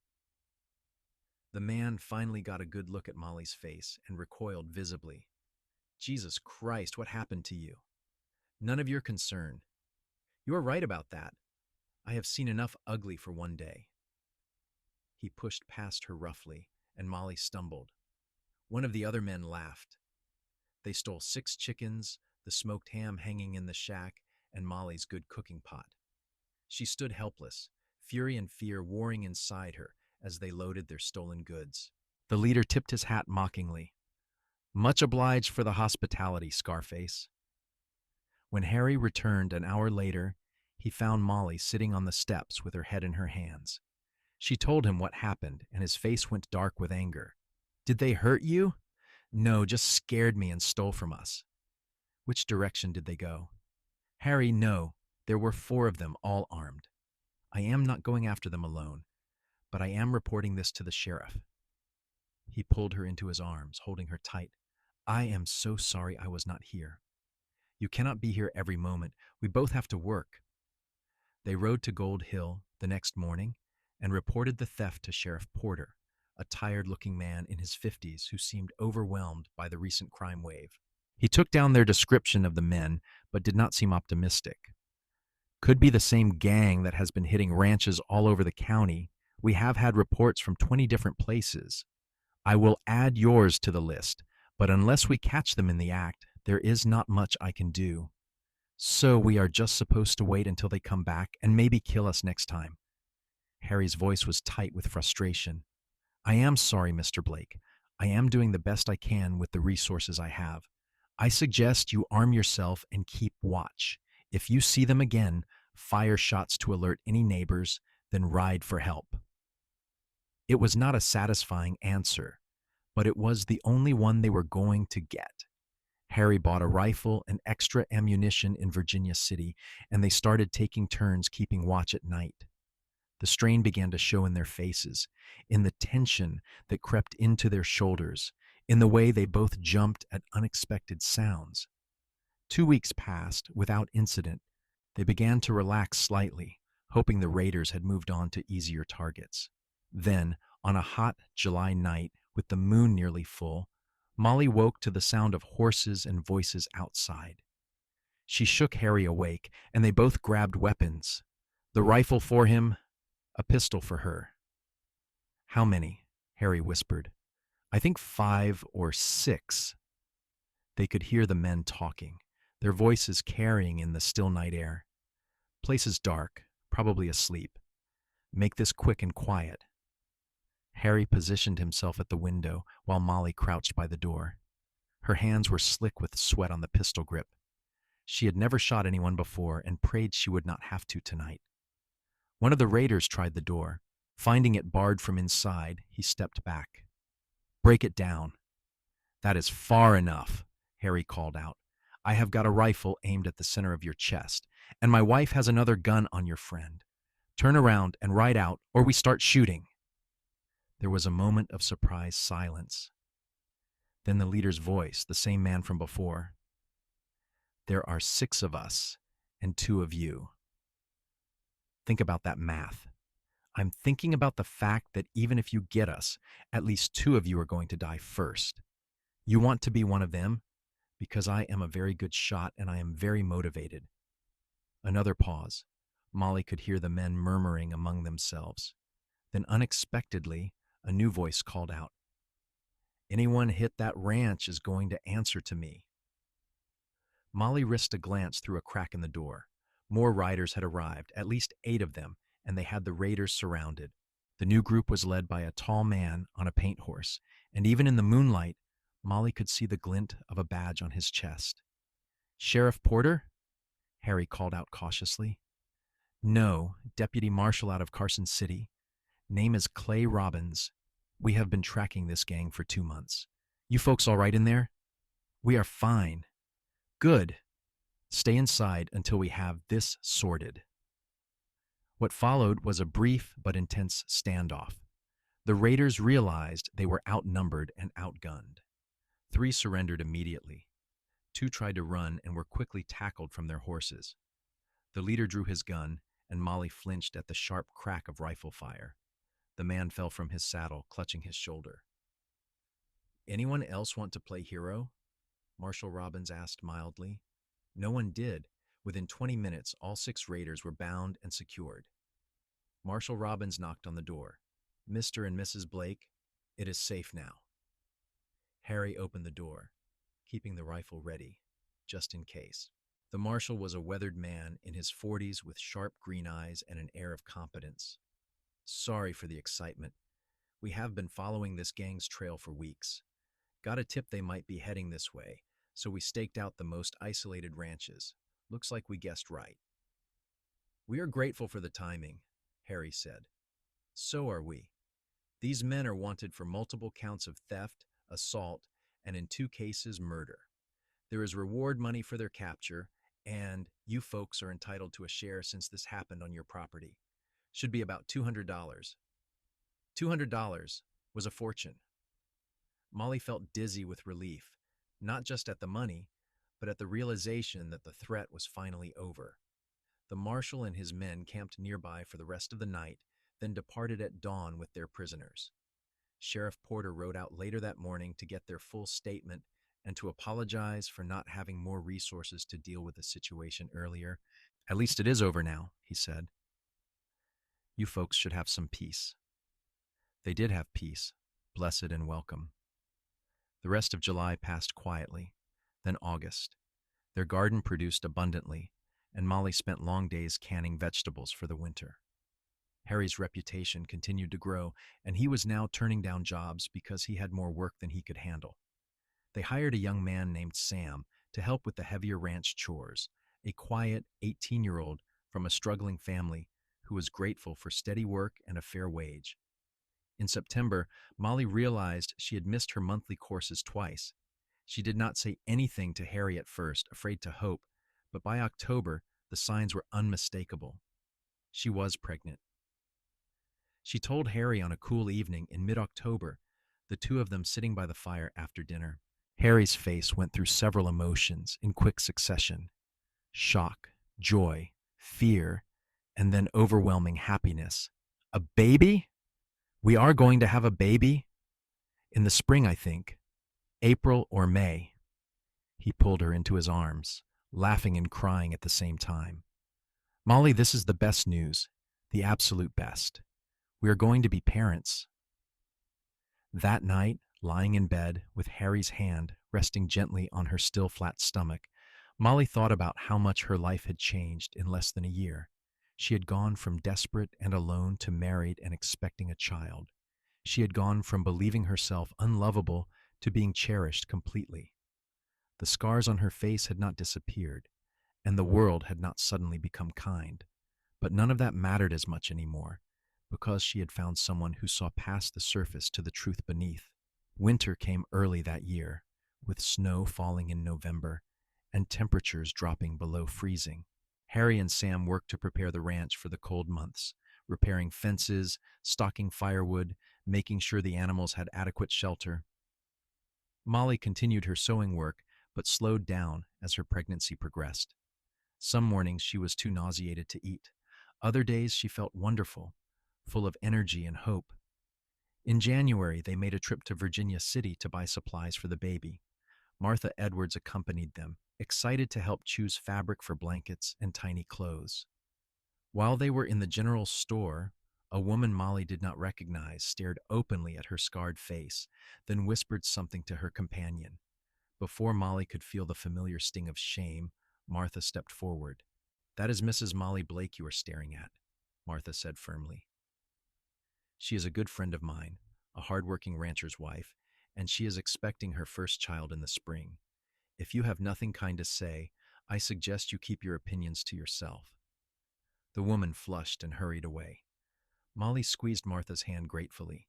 Speaker 1: the man finally got a good look at Molly's face and recoiled visibly. "Jesus Christ, what happened to you? None of your concern. You are right about that. I have seen enough ugly for one day." He pushed past her roughly, and Molly stumbled. One of the other men laughed. They stole 6 chickens, the smoked ham hanging in the shack, and Molly's good cooking pot. She stood helpless, fury and fear warring inside her as they loaded their stolen goods. The leader tipped his hat mockingly. "Much obliged for the hospitality, Scarface." When Harry returned an hour later, he found Molly sitting on the steps with her head in her hands. She told him what happened, and his face went dark with anger. "Did they hurt you?" "No, just scared me and stole from us." "Which direction did they go?" "Harry, no. There were 4 of them, all armed. I am not going after them alone, but I am reporting this to the sheriff." He pulled her into his arms, holding her tight. "I am so sorry I was not here. You cannot be here every moment. We both have to work." They rode to Gold Hill the next morning and reported the theft to Sheriff Porter, a tired-looking man in his 50s who seemed overwhelmed by the recent crime wave. He took down their description of the men, but did not seem optimistic. "Could be the same gang that has been hitting ranches all over the county. We have had reports from 20 different places. I will add yours to the list, but unless we catch them in the act, there is not much I can do. So we are just supposed to wait until they come back and maybe kill us next time." Harry's voice was tight with frustration. "I am sorry, Mr. Blake. I am doing the best I can with the resources I have. I suggest you arm yourself and keep watch. If you see them again, fire shots to alert any neighbors, then ride for help." It was not a satisfying answer, but it was the only one they were going to get. Harry bought a rifle and extra ammunition in Virginia City, and they started taking turns keeping watch at night. The strain began to show in their faces, in the tension that crept into their shoulders, in the way they both jumped at unexpected sounds. 2 weeks passed without incident. They began to relax slightly, hoping the raiders had moved on to easier targets. Then, on a hot July night with the moon nearly full, Molly woke to the sound of horses and voices outside. She shook Harry awake, and they both grabbed weapons. The rifle for him, a pistol for her. "How many?" Harry whispered. "I think 5 or 6. They could hear the men talking, their voices carrying in the still night air. "Place is dark, probably asleep. Make this quick and quiet." Harry positioned himself at the window while Molly crouched by the door. Her hands were slick with sweat on the pistol grip. She had never shot anyone before and prayed she would not have to tonight. One of the raiders tried the door. Finding it barred from inside, he stepped back. "Break it down." "That is far enough," Harry called out. "I have got a rifle aimed at the center of your chest, and my wife has another gun on your friend. Turn around and ride out, or we start shooting." There was a moment of surprised silence. Then the leader's voice, the same man from before. "There are 6 of us and 2 of you." Think about that math. I'm thinking about the fact that even if you get us, at least 2 of you are going to die first. You want to be one of them? Because I am a very good shot and I am very motivated. Another pause. Molly could hear the men murmuring among themselves. Then unexpectedly, a new voice called out, "Anyone hit that ranch is going to answer to me." Molly risked a glance through a crack in the door. More riders had arrived, at least 8 of them, and they had the raiders surrounded. The new group was led by a tall man on a paint horse, and even in the moonlight, Molly could see the glint of a badge on his chest. "Sheriff Porter?" Harry called out cautiously. "No, Deputy Marshal out of Carson City. Name is Clay Robbins. We have been tracking this gang for 2 months. You folks all right in there?" "We are fine." "Good. Stay inside until we have this sorted." What followed was a brief but intense standoff. The raiders realized they were outnumbered and outgunned. 3 surrendered immediately. 2 tried to run and were quickly tackled from their horses. The leader drew his gun, and Molly flinched at the sharp crack of rifle fire. The man fell from his saddle, clutching his shoulder. "Anyone else want to play hero?" Marshal Robbins asked mildly. No one did. Within 20 minutes, all 6 raiders were bound and secured. Marshal Robbins knocked on the door. "Mr. and Mrs. Blake, it is safe now." Harry opened the door, keeping the rifle ready, just in case. The marshal was a weathered man in his 40s with sharp green eyes and an air of competence. "Sorry for the excitement. We have been following this gang's trail for weeks. Got a tip they might be heading this way, so we staked out the most isolated ranches. Looks like we guessed right." "We are grateful for the timing," Harry said. "So are we. These men are wanted for multiple counts of theft, assault, and in 2 cases, murder. There is reward money for their capture, and you folks are entitled to a share since this happened on your property. Should be about $200. $200 was a fortune." Molly felt dizzy with relief, not just at the money, but at the realization that the threat was finally over. The marshal and his men camped nearby for the rest of the night, then departed at dawn with their prisoners. Sheriff Porter rode out later that morning to get their full statement and to apologize for not having more resources to deal with the situation earlier. "At least it is over now," he said. "You folks should have some peace." They did have peace, blessed and welcome. The rest of July passed quietly, then August. Their garden produced abundantly, and Molly spent long days canning vegetables for the winter. Harry's reputation continued to grow, and he was now turning down jobs because he had more work than he could handle. They hired a young man named Sam to help with the heavier ranch chores, a quiet 18-year-old from a struggling family who was grateful for steady work and a fair wage. In September, Molly realized she had missed her monthly courses twice. She did not say anything to Harry at first, afraid to hope, but by October, the signs were unmistakable. She was pregnant. She told Harry on a cool evening in mid-October, the 2 of them sitting by the fire after dinner. Harry's face went through several emotions in quick succession: shock, joy, fear, and then overwhelming happiness. "A baby? We are going to have a baby? In the spring, I think. April or May." He pulled her into his arms, laughing and crying at the same time. "Molly, this is the best news, the absolute best. We are going to be parents." That night, lying in bed with Harry's hand resting gently on her still flat stomach, Molly thought about how much her life had changed in less than a year. She had gone from desperate and alone to married and expecting a child. She had gone from believing herself unlovable to being cherished completely. The scars on her face had not disappeared, and the world had not suddenly become kind. But none of that mattered as much anymore, because she had found someone who saw past the surface to the truth beneath. Winter came early that year, with snow falling in November and temperatures dropping below freezing. Harry and Sam worked to prepare the ranch for the cold months, repairing fences, stocking firewood, making sure the animals had adequate shelter. Molly continued her sewing work, but slowed down as her pregnancy progressed. Some mornings she was too nauseated to eat. Other days she felt wonderful, full of energy and hope. In January, they made a trip to Virginia City to buy supplies for the baby. Martha Edwards accompanied them, excited to help choose fabric for blankets and tiny clothes. While they were in the general store, a woman Molly did not recognize stared openly at her scarred face, then whispered something to her companion. Before Molly could feel the familiar sting of shame, Martha stepped forward. "That is Mrs. Molly Blake you are staring at," Martha said firmly. "She is a good friend of mine, a hard-working rancher's wife, and she is expecting her first child in the spring. If you have nothing kind to say, I suggest you keep your opinions to yourself." The woman flushed and hurried away. Molly squeezed Martha's hand gratefully.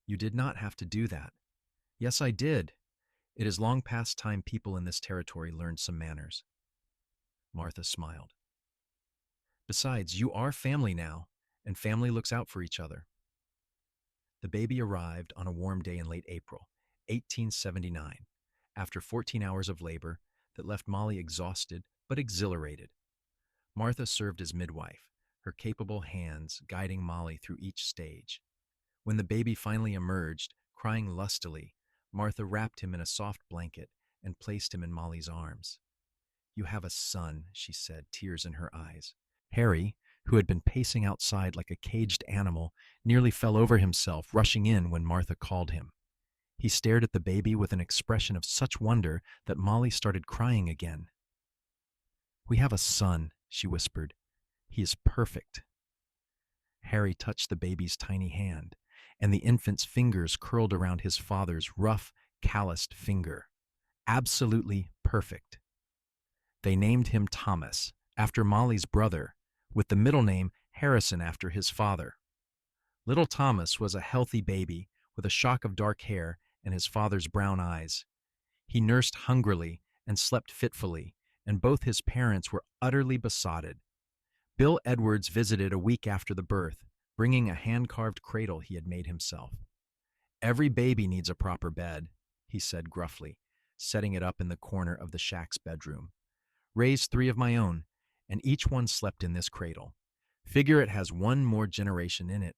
Speaker 1: "You did not have to do that." "Yes, I did. It is long past time people in this territory learned some manners." Martha smiled. "Besides, you are family now, and family looks out for each other." The baby arrived on a warm day in late April, 1879, after 14 hours of labor that left Molly exhausted but exhilarated. Martha served as midwife, her capable hands guiding Molly through each stage. When the baby finally emerged, crying lustily, Martha wrapped him in a soft blanket and placed him in Molly's arms. "You have a son," she said, tears in her eyes. Harry, who had been pacing outside like a caged animal, nearly fell over himself, rushing in when Martha called him. He stared at the baby with an expression of such wonder that Molly started crying again. "We have a son," she whispered. "He is perfect." Harry touched the baby's tiny hand, and the infant's fingers curled around his father's rough, calloused finger. Absolutely perfect. They named him Thomas, after Molly's brother, with the middle name Harrison after his father. Little Thomas was a healthy baby with a shock of dark hair and his father's brown eyes. He nursed hungrily and slept fitfully, and both his parents were utterly besotted. Bill Edwards visited a week after the birth, bringing a hand-carved cradle he had made himself. "Every baby needs a proper bed," he said gruffly, setting it up in the corner of the shack's bedroom. "Raised 3 of my own, and each one slept in this cradle. Figure it has one more generation in it."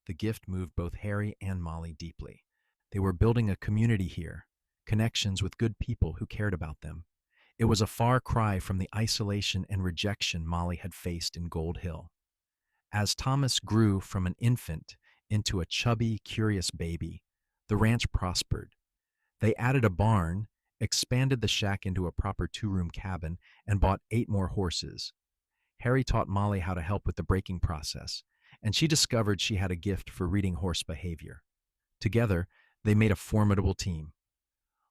Speaker 1: The gift moved both Harry and Molly deeply. They were building a community here, connections with good people who cared about them. It was a far cry from the isolation and rejection Molly had faced in Gold Hill. As Thomas grew from an infant into a chubby, curious baby, the ranch prospered. They added a barn, expanded the shack into a proper 2-room cabin, and bought 8 more horses. Harry taught Molly how to help with the breaking process, and she discovered she had a gift for reading horse behavior. Together, they made a formidable team.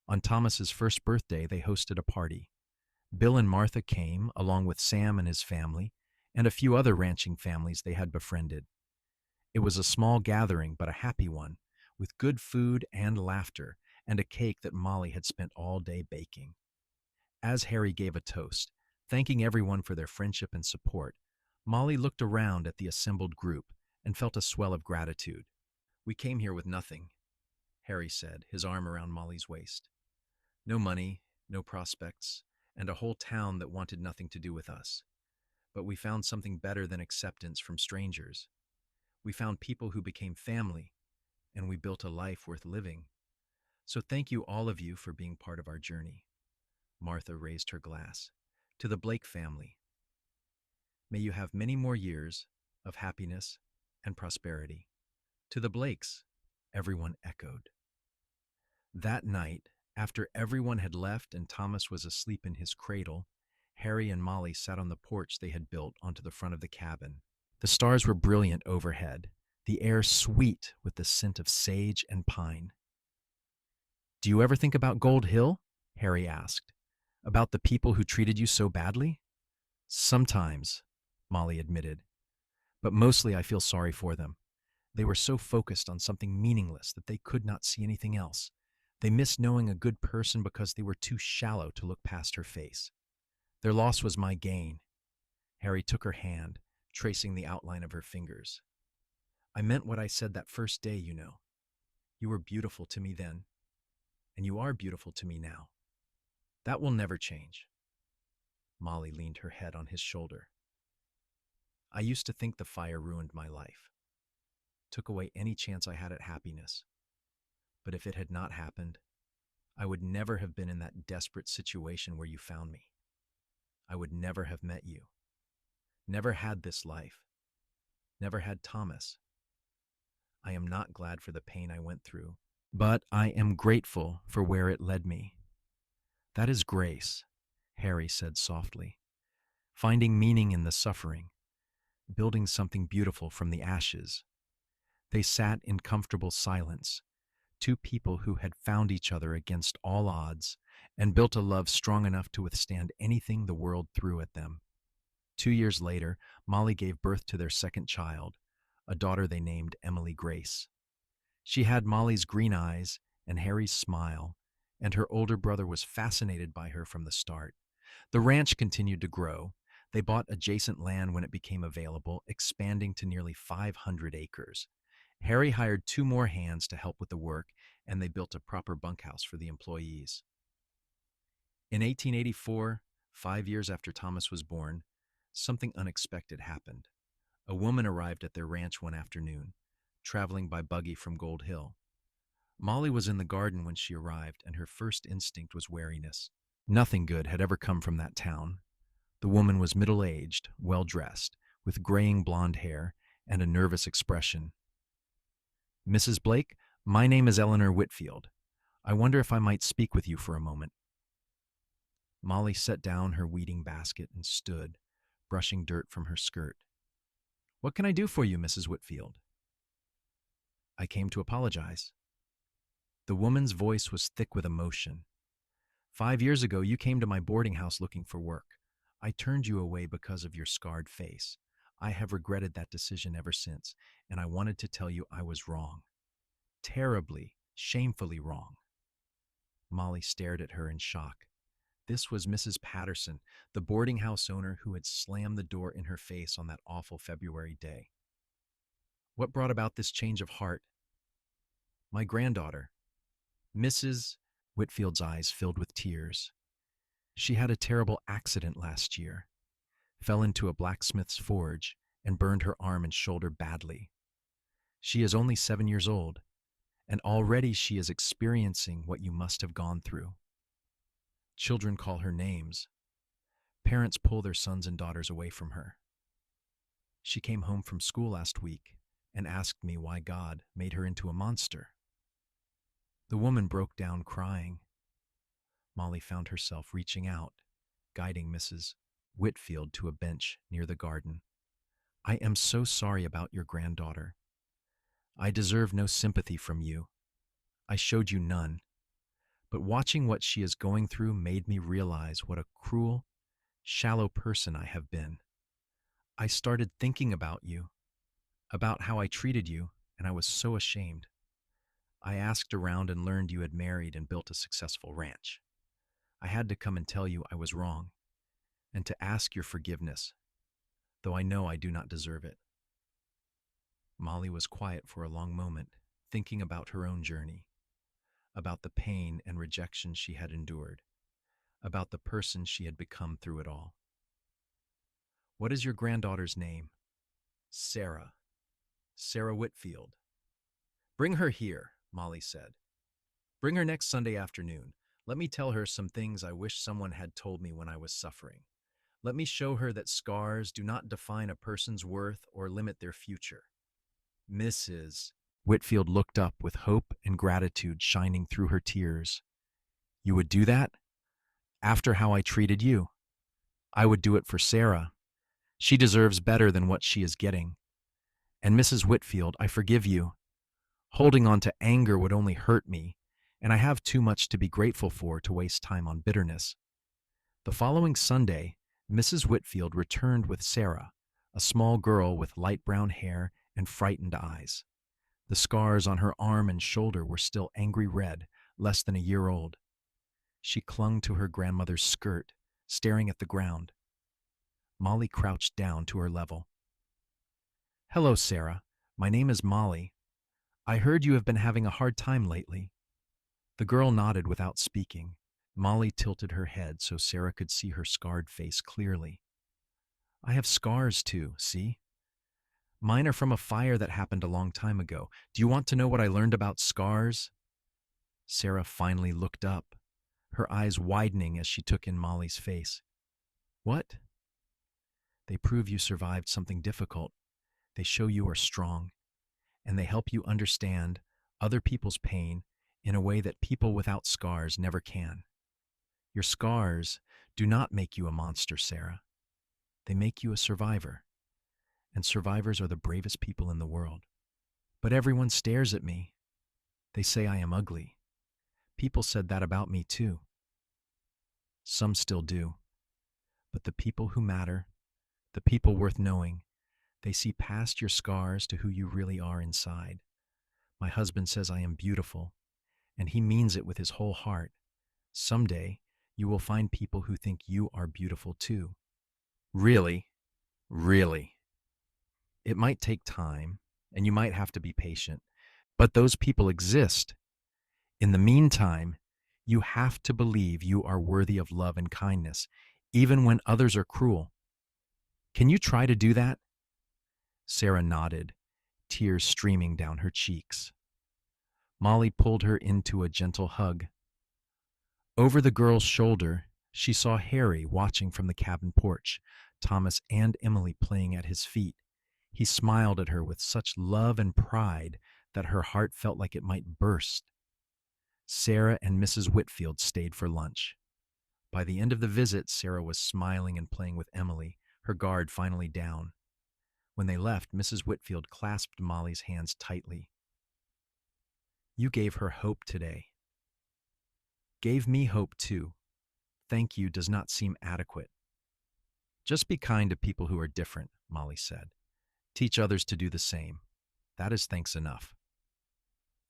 Speaker 1: On Thomas's first birthday, they hosted a party. Bill and Martha came, along with Sam and his family, and a few other ranching families they had befriended. It was a small gathering, but a happy one, with good food and laughter, and a cake that Molly had spent all day baking. As Harry gave a toast, thanking everyone for their friendship and support, Molly looked around at the assembled group and felt a swell of gratitude. "We came here with nothing," Harry said, his arm around Molly's waist. "No money, no prospects, and a whole town that wanted nothing to do with us. But we found something better than acceptance from strangers. We found people who became family, and we built a life worth living. So thank you, all of you, for being part of our journey." Martha raised her glass. "To the Blake family. May you have many more years of happiness and prosperity." "To the Blakes," everyone echoed. That night, after everyone had left and Thomas was asleep in his cradle, Harry and Molly sat on the porch they had built onto the front of the cabin. The stars were brilliant overhead, the air sweet with the scent of sage and pine. "Do you ever think about Gold Hill?" Harry asked. "About the people who treated you so badly?" "Sometimes," Molly admitted, "but mostly I feel sorry for them. They were so focused on something meaningless that they could not see anything else. They missed knowing a good person because they were too shallow to look past her face. Their loss was my gain." Harry took her hand, tracing the outline of her fingers. "I meant what I said that first day, you know. You were beautiful to me then, and you are beautiful to me now. That will never change." Molly leaned her head on his shoulder. "I used to think the fire ruined my life, took away any chance I had at happiness. But if it had not happened, I would never have been in that desperate situation where you found me. I would never have met you, never had this life, never had Thomas. I am not glad for the pain I went through, but I am grateful for where it led me." "That is grace," Harry said softly. "Finding meaning in the suffering, building something beautiful from the ashes." They sat in comfortable silence, two people who had found each other against all odds and built a love strong enough to withstand anything the world threw at them. 2 years later, Molly gave birth to their second child, a daughter they named Emily Grace. She had Molly's green eyes and Harry's smile, and her older brother was fascinated by her from the start. The ranch continued to grow. They bought adjacent land when it became available, expanding to nearly 500 acres. Harry hired 2 more hands to help with the work, and they built a proper bunkhouse for the employees. In 1884, 5 years after Thomas was born, something unexpected happened. A woman arrived at their ranch one afternoon, traveling by buggy from Gold Hill. Molly was in the garden when she arrived, and her first instinct was wariness. Nothing good had ever come from that town. The woman was middle-aged, well-dressed, with graying blonde hair and a nervous expression. "Mrs. Blake, my name is Eleanor Whitfield. I wonder if I might speak with you for a moment." Molly set down her weeding basket and stood, brushing dirt from her skirt. "What can I do for you, Mrs. Whitfield?" "I came to apologize." The woman's voice was thick with emotion. "5 years ago, you came to my boarding house looking for work. I turned you away because of your scarred face. I have regretted that decision ever since, and I wanted to tell you I was wrong. Terribly, shamefully wrong." Molly stared at her in shock. This was Mrs. Patterson, the boarding house owner who had slammed the door in her face on that awful February day. "What brought about this change of heart?" "My granddaughter." Mrs. Whitfield's eyes filled with tears. "She had a terrible accident last year, fell into a blacksmith's forge, and burned her arm and shoulder badly. She is only 7 years old, and already she is experiencing what you must have gone through. Children call her names. Parents pull their sons and daughters away from her. She came home from school last week and asked me why God made her into a monster." The woman broke down crying. Molly found herself reaching out, guiding Mrs. Whitfield to a bench near the garden. "I am so sorry about your granddaughter. I deserve no sympathy from you. I showed you none. But watching what she is going through made me realize what a cruel, shallow person I have been. I started thinking about you, about how I treated you, and I was so ashamed. I asked around and learned you had married and built a successful ranch. I had to come and tell you I was wrong, and to ask your forgiveness, though I know I do not deserve it." Molly was quiet for a long moment, thinking about her own journey, about the pain and rejection she had endured, about the person she had become through it all. "What is your granddaughter's name?" "Sarah. Sarah Whitfield." "Bring her here," Molly said. "Bring her next Sunday afternoon. Let me tell her some things I wish someone had told me when I was suffering. Let me show her that scars do not define a person's worth or limit their future." Mrs. Whitfield looked up with hope and gratitude shining through her tears. "You would do that? After how I treated you? I would do it for Sarah. She deserves better than what she is getting. And Mrs. Whitfield, I forgive you. Holding on to anger would only hurt me, and I have too much to be grateful for to waste time on bitterness. The following Sunday, Mrs. Whitfield returned with Sarah, a small girl with light brown hair and frightened eyes. The scars on her arm and shoulder were still angry red, less than a year old. She clung to her grandmother's skirt, staring at the ground. Molly crouched down to her level. Hello, Sarah. My name is Molly. I heard you have been having a hard time lately. The girl nodded without speaking. Molly tilted her head so Sarah could see her scarred face clearly. I have scars too, see? Mine are from a fire that happened a long time ago. Do you want to know what I learned about scars? Sarah finally looked up, her eyes widening as she took in Molly's face. What? They prove you survived something difficult. They show you are strong, and they help you understand other people's pain in a way that people without scars never can. Your scars do not make you a monster, Sarah. They make you a survivor, and survivors are the bravest people in the world. But everyone stares at me. They say I am ugly. People said that about me too. Some still do. But the people who matter, the people worth knowing, they see past your scars to who you really are inside. My husband says I am beautiful, and he means it with his whole heart. Someday, you will find people who think you are beautiful too. Really? Really? It might take time, and you might have to be patient, but those people exist. In the meantime, you have to believe you are worthy of love and kindness, even when others are cruel. Can you try to do that? Sarah nodded, tears streaming down her cheeks. Molly pulled her into a gentle hug. Over the girl's shoulder, she saw Harry watching from the cabin porch, Thomas and Emily playing at his feet. He smiled at her with such love and pride that her heart felt like it might burst. Sarah and Mrs. Whitfield stayed for lunch. By the end of the visit, Sarah was smiling and playing with Emily, her guard finally down. When they left, Mrs. Whitfield clasped Molly's hands tightly. You gave her hope today. Gave me hope too. Thank you does not seem adequate. Just be kind to people who are different, Molly said. Teach others to do the same. That is thanks enough.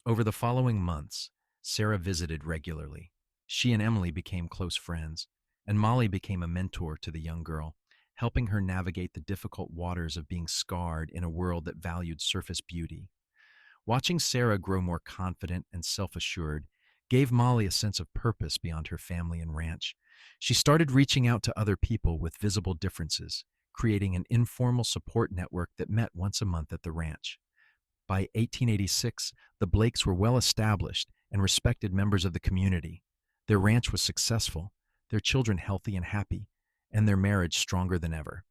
Speaker 1: Over the following months, Sarah visited regularly. She and Emily became close friends, and Molly became a mentor to the young girl, helping her navigate the difficult waters of being scarred in a world that valued surface beauty. Watching Sarah grow more confident and self-assured gave Molly a sense of purpose beyond her family and ranch. She started reaching out to other people with visible differences, creating an informal support network that met once a month at the ranch. By 1886, the Blakes were well established and respected members of the community. Their ranch was successful, their children healthy and happy, and their marriage stronger than ever.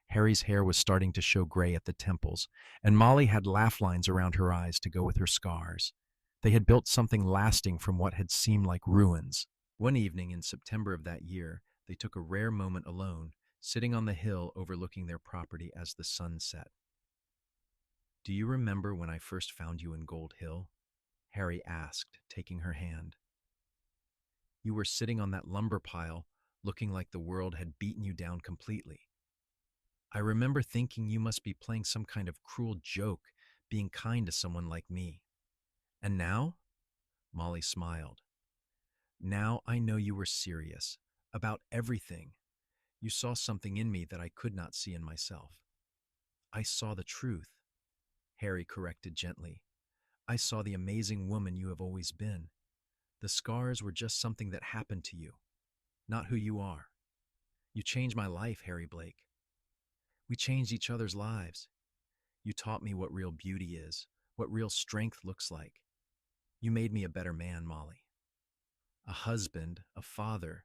Speaker 1: Harry's hair was starting to show gray at the temples, and Molly had laugh lines around her eyes to go with her scars. They had built something lasting from what had seemed like ruins. One evening in September of that year, they took a rare moment alone, sitting on the hill overlooking their property as the sun set. Do you remember when I first found you in Gold Hill? Harry asked, taking her hand. You were sitting on that lumber pile, looking like the world had beaten you down completely. I remember thinking you must be playing some kind of cruel joke, being kind to someone like me. And now? Molly smiled. Now I know you were serious, about everything. You saw something in me that I could not see in myself. I saw the truth, Harry corrected gently. I saw the amazing woman you have always been. The scars were just something that happened to you, not who you are. You changed my life, Harry Blake. We changed each other's lives. You taught me what real beauty is, what real strength looks like. You made me a better man, Molly. A husband, a father,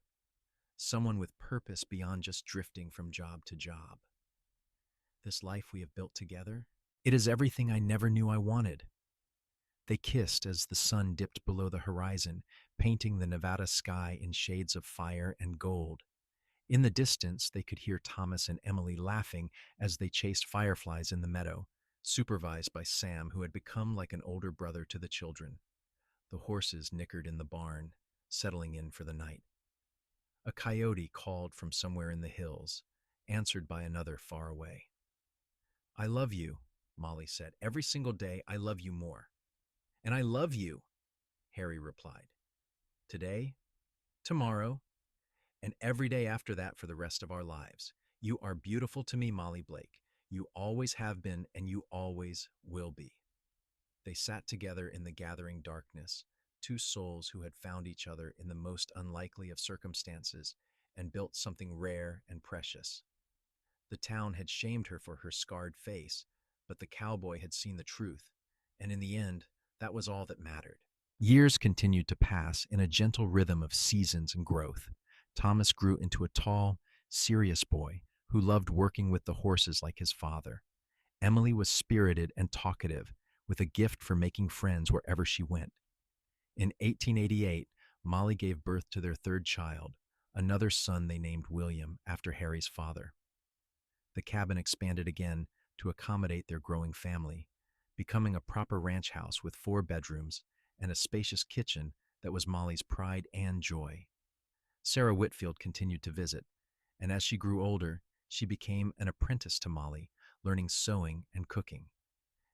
Speaker 1: someone with purpose beyond just drifting from job to job. This life we have built together, it is everything I never knew I wanted. They kissed as the sun dipped below the horizon, painting the Nevada sky in shades of fire and gold. In the distance, they could hear Thomas and Emily laughing as they chased fireflies in the meadow, supervised by Sam, who had become like an older brother to the children. The horses nickered in the barn, settling in for the night. A coyote called from somewhere in the hills, answered by another far away. I love you, Molly said. Every single day, I love you more. And I love you, Harry replied. Today, tomorrow, and every day after that for the rest of our lives. You are beautiful to me, Molly Blake. You always have been, and you always will be. They sat together in the gathering darkness, two souls who had found each other in the most unlikely of circumstances and built something rare and precious. The town had shamed her for her scarred face, but the cowboy had seen the truth, and in the end, that was all that mattered. Years continued to pass in a gentle rhythm of seasons and growth. Thomas grew into a tall, serious boy who loved working with the horses like his father. Emily was spirited and talkative, with a gift for making friends wherever she went. In 1888, Molly gave birth to their third child, another son they named William after Harry's father. The cabin expanded again to accommodate their growing family, becoming a proper ranch house with 4 bedrooms and a spacious kitchen that was Molly's pride and joy. Sarah Whitfield continued to visit, and as she grew older, she became an apprentice to Molly, learning sewing and cooking.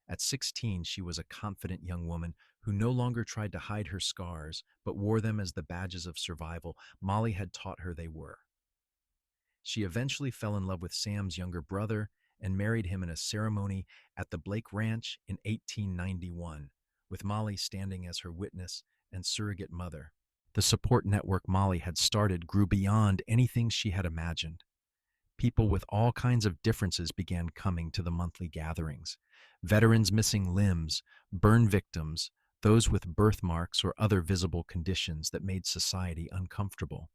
Speaker 1: At 16, she was a confident young woman who no longer tried to hide her scars, but wore them as the badges of survival Molly had taught her they were. She eventually fell in love with Sam's younger brother and married him in a ceremony at the Blake Ranch in 1891, with Molly standing as her witness and surrogate mother. The support network Molly had started grew beyond anything she had imagined. People with all kinds of differences began coming to the monthly gatherings. Veterans missing limbs, burn victims, those with birthmarks or other visible conditions that made society uncomfortable.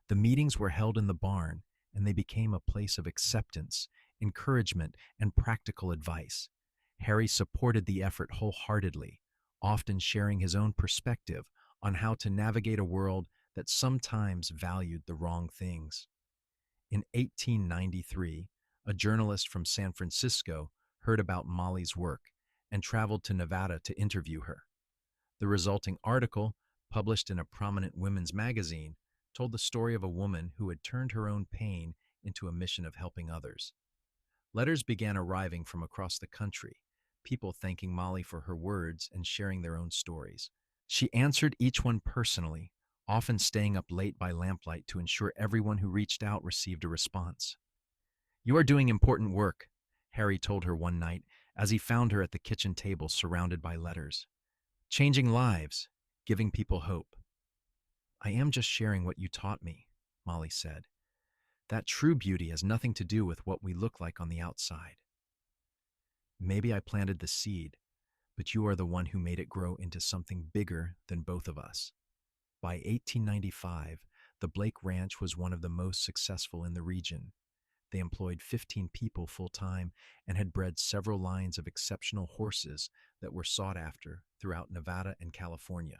Speaker 1: The meetings were held in the barn, and they became a place of acceptance, encouragement, and practical advice. Harry supported the effort wholeheartedly, often sharing his own perspective on how to navigate a world that sometimes valued the wrong things. In 1893, a journalist from San Francisco heard about Molly's work and traveled to Nevada to interview her. The resulting article, published in a prominent women's magazine, told the story of a woman who had turned her own pain into a mission of helping others. Letters began arriving from across the country, people thanking Molly for her words and sharing their own stories. She answered each one personally, often staying up late by lamplight to ensure everyone who reached out received a response. You are doing important work, Harry told her one night as he found her at the kitchen table surrounded by letters. Changing lives, giving people hope. I am just sharing what you taught me, Molly said. That true beauty has nothing to do with what we look like on the outside. Maybe I planted the seed, but you are the one who made it grow into something bigger than both of us. By 1895, the Blake Ranch was one of the most successful in the region. They employed 15 people full-time and had bred several lines of exceptional horses that were sought after throughout Nevada and California.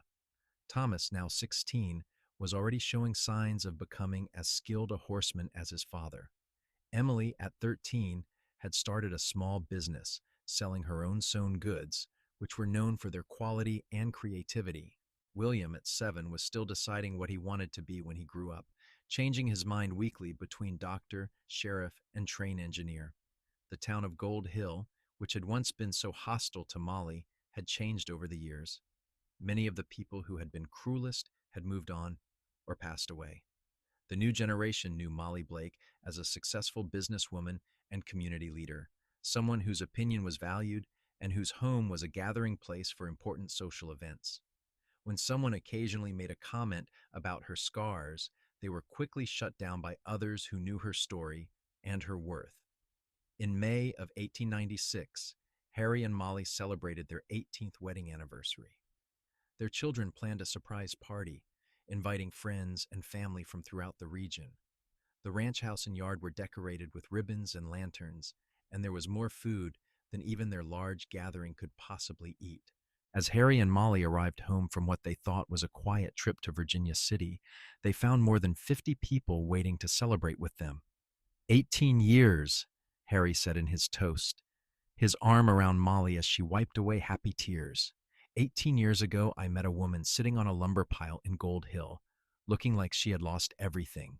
Speaker 1: Thomas, now 16, was already showing signs of becoming as skilled a horseman as his father. Emily, at 13, had started a small business, selling her own sewn goods, which were known for their quality and creativity. William, at 7, was still deciding what he wanted to be when he grew up, changing his mind weekly between doctor, sheriff, and train engineer. The town of Gold Hill, which had once been so hostile to Molly, had changed over the years. Many of the people who had been cruelest had moved on or passed away. The new generation knew Molly Blake as a successful businesswoman and community leader, someone whose opinion was valued and whose home was a gathering place for important social events. When someone occasionally made a comment about her scars, they were quickly shut down by others who knew her story and her worth. In May of 1896, Harry and Molly celebrated their 18th wedding anniversary. Their children planned a surprise party, inviting friends and family from throughout the region. The ranch house and yard were decorated with ribbons and lanterns, and there was more food than even their large gathering could possibly eat. As Harry and Molly arrived home from what they thought was a quiet trip to Virginia City, they found more than 50 people waiting to celebrate with them. 18 years, Harry said in his toast, his arm around Molly as she wiped away happy tears. 18 years ago, I met a woman sitting on a lumber pile in Gold Hill, looking like she had lost everything.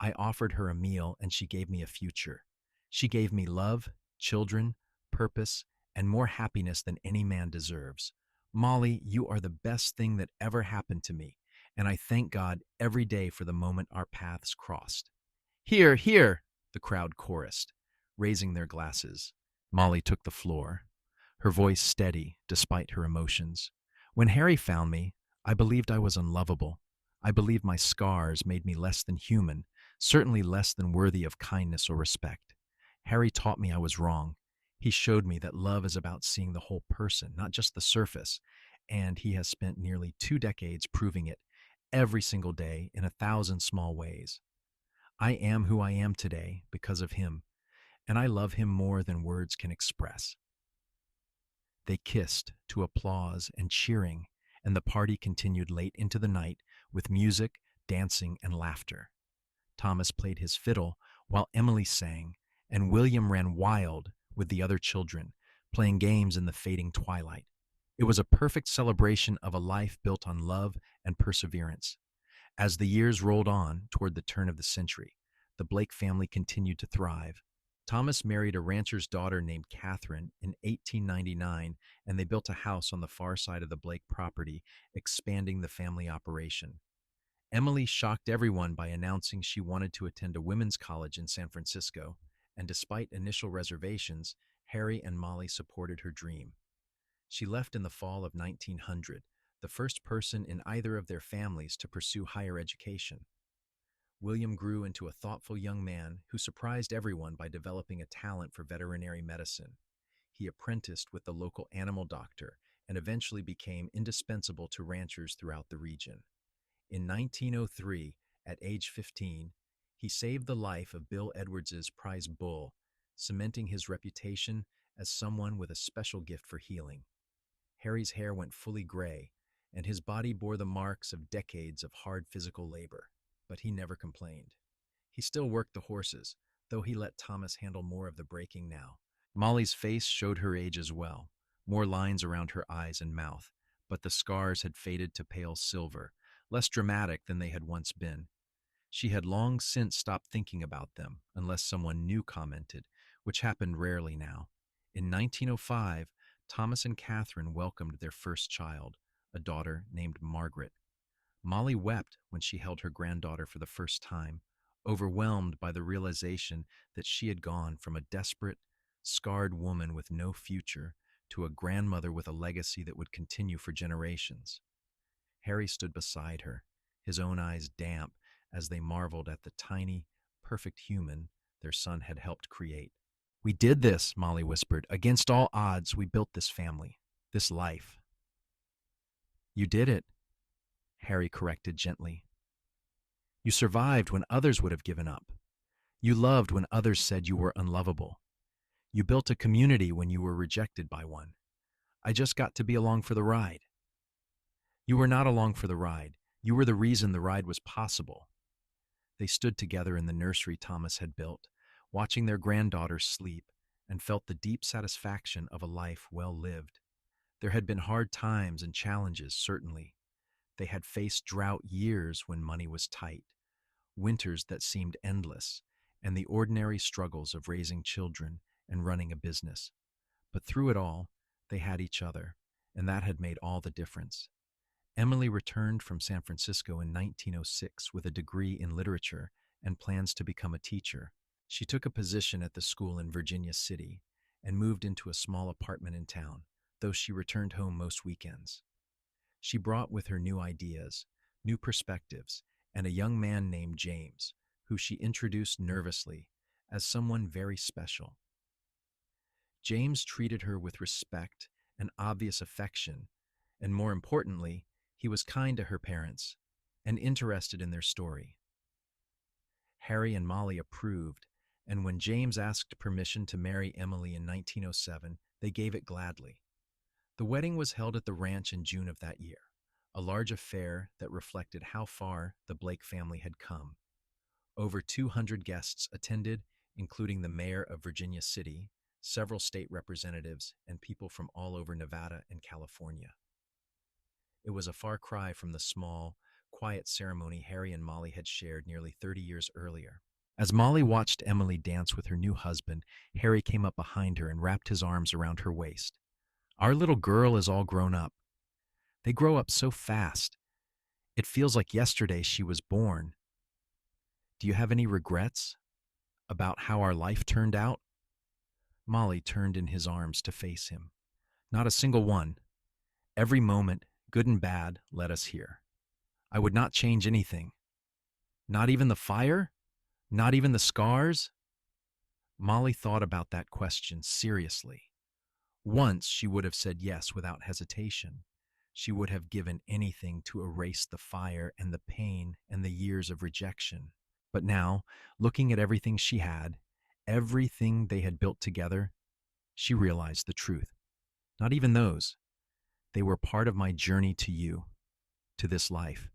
Speaker 1: I offered her a meal and she gave me a future. She gave me love, children, purpose, and more happiness than any man deserves. Molly, you are the best thing that ever happened to me, and I thank God every day for the moment our paths crossed. Here, here, the crowd chorused, raising their glasses. Molly took the floor, her voice steady despite her emotions. When Harry found me, I believed I was unlovable. I believed my scars made me less than human, certainly less than worthy of kindness or respect. Harry taught me I was wrong. He showed me that love is about seeing the whole person, not just the surface, and he has spent nearly 2 decades proving it every single day in 1,000 small ways. I am who I am today because of him, and I love him more than words can express. They kissed to applause and cheering, and the party continued late into the night with music, dancing, and laughter. Thomas played his fiddle while Emily sang, and William ran wild with the other children, playing games in the fading twilight. It was a perfect celebration of a life built on love and perseverance. As the years rolled on toward the turn of the century, the Blake family continued to thrive. Thomas married a rancher's daughter named Catherine in 1899, and they built a house on the far side of the Blake property, expanding the family operation. Emily shocked everyone by announcing she wanted to attend a women's college in San Francisco, and despite initial reservations, Harry and Molly supported her dream. She left in the fall of 1900, the first person in either of their families to pursue higher education. William grew into a thoughtful young man who surprised everyone by developing a talent for veterinary medicine. He apprenticed with the local animal doctor and eventually became indispensable to ranchers throughout the region. In 1903, at age 15, he saved the life of Bill Edwards's prize bull, cementing his reputation as someone with a special gift for healing. Harry's hair went fully gray, and his body bore the marks of decades of hard physical labor, but he never complained. He still worked the horses, though he let Thomas handle more of the breaking now. Molly's face showed her age as well, more lines around her eyes and mouth, but the scars had faded to pale silver, less dramatic than they had once been. She had long since stopped thinking about them, unless someone new commented, which happened rarely now. In 1905, Thomas and Catherine welcomed their first child, a daughter named Margaret. Molly wept when she held her granddaughter for the first time, overwhelmed by the realization that she had gone from a desperate, scarred woman with no future to a grandmother with a legacy that would continue for generations. Harry stood beside her, his own eyes damp as they marveled at the tiny, perfect human their son had helped create. "We did this," Molly whispered. "Against all odds, we built this family, this life." "You did it," Harry corrected gently. "You survived when others would have given up. You loved when others said you were unlovable. You built a community when you were rejected by one. I just got to be along for the ride." "You were not along for the ride. You were the reason the ride was possible." They stood together in the nursery Thomas had built, watching their granddaughter sleep, and felt the deep satisfaction of a life well lived. There had been hard times and challenges, certainly. They had faced drought years when money was tight, winters that seemed endless, and the ordinary struggles of raising children and running a business. But through it all, they had each other, and that had made all the difference. Emily returned from San Francisco in 1906 with a degree in literature and plans to become a teacher. She took a position at the school in Virginia City and moved into a small apartment in town, though she returned home most weekends. She brought with her new ideas, new perspectives, and a young man named James, who she introduced nervously as someone very special. James treated her with respect and obvious affection, and more importantly, he was kind to her parents and interested in their story. Harry and Molly approved, and when James asked permission to marry Emily in 1907, they gave it gladly. The wedding was held at the ranch in June of that year, a large affair that reflected how far the Blake family had come. Over 200 guests attended, including the mayor of Virginia City, several state representatives, and people from all over Nevada and California. It was a far cry from the small, quiet ceremony Harry and Molly had shared nearly 30 years earlier. As Molly watched Emily dance with her new husband, Harry came up behind her and wrapped his arms around her waist. Our little girl is all grown up. They grow up so fast. It feels like yesterday she was born. Do you have any regrets about how our life turned out? Molly turned in his arms to face him. Not a single one. Every moment, good and bad, led us here. I would not change anything. Not even the fire? Not even the scars? Molly thought about that question seriously. Once she would have said yes without hesitation. She would have given anything to erase the fire and the pain and the years of rejection. But now, looking at everything she had, everything they had built together, she realized the truth. Not even those. They were part of my journey to you, to this life.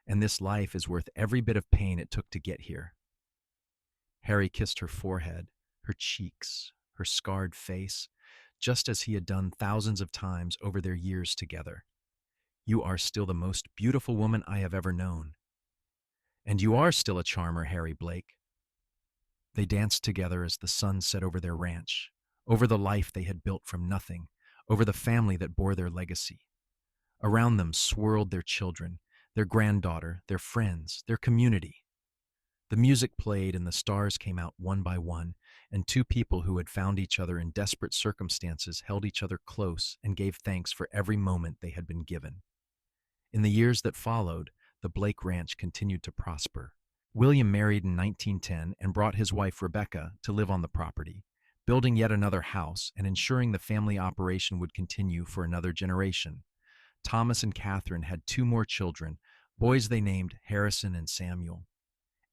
Speaker 1: And this life is worth every bit of pain it took to get here. Harry kissed her forehead, her cheeks, her scarred face, just as he had done thousands of times over their years together. You are still the most beautiful woman I have ever known. And you are still a charmer, Harry Blake. They danced together as the sun set over their ranch, over the life they had built from nothing, over the family that bore their legacy. Around them swirled their children, their granddaughter, their friends, their community. The music played and the stars came out one by one, and two people who had found each other in desperate circumstances held each other close and gave thanks for every moment they had been given. In the years that followed, the Blake Ranch continued to prosper. William married in 1910 and brought his wife Rebecca to live on the property, building yet another house and ensuring the family operation would continue for another generation. Thomas and Catherine had two more children, boys they named Harrison and Samuel.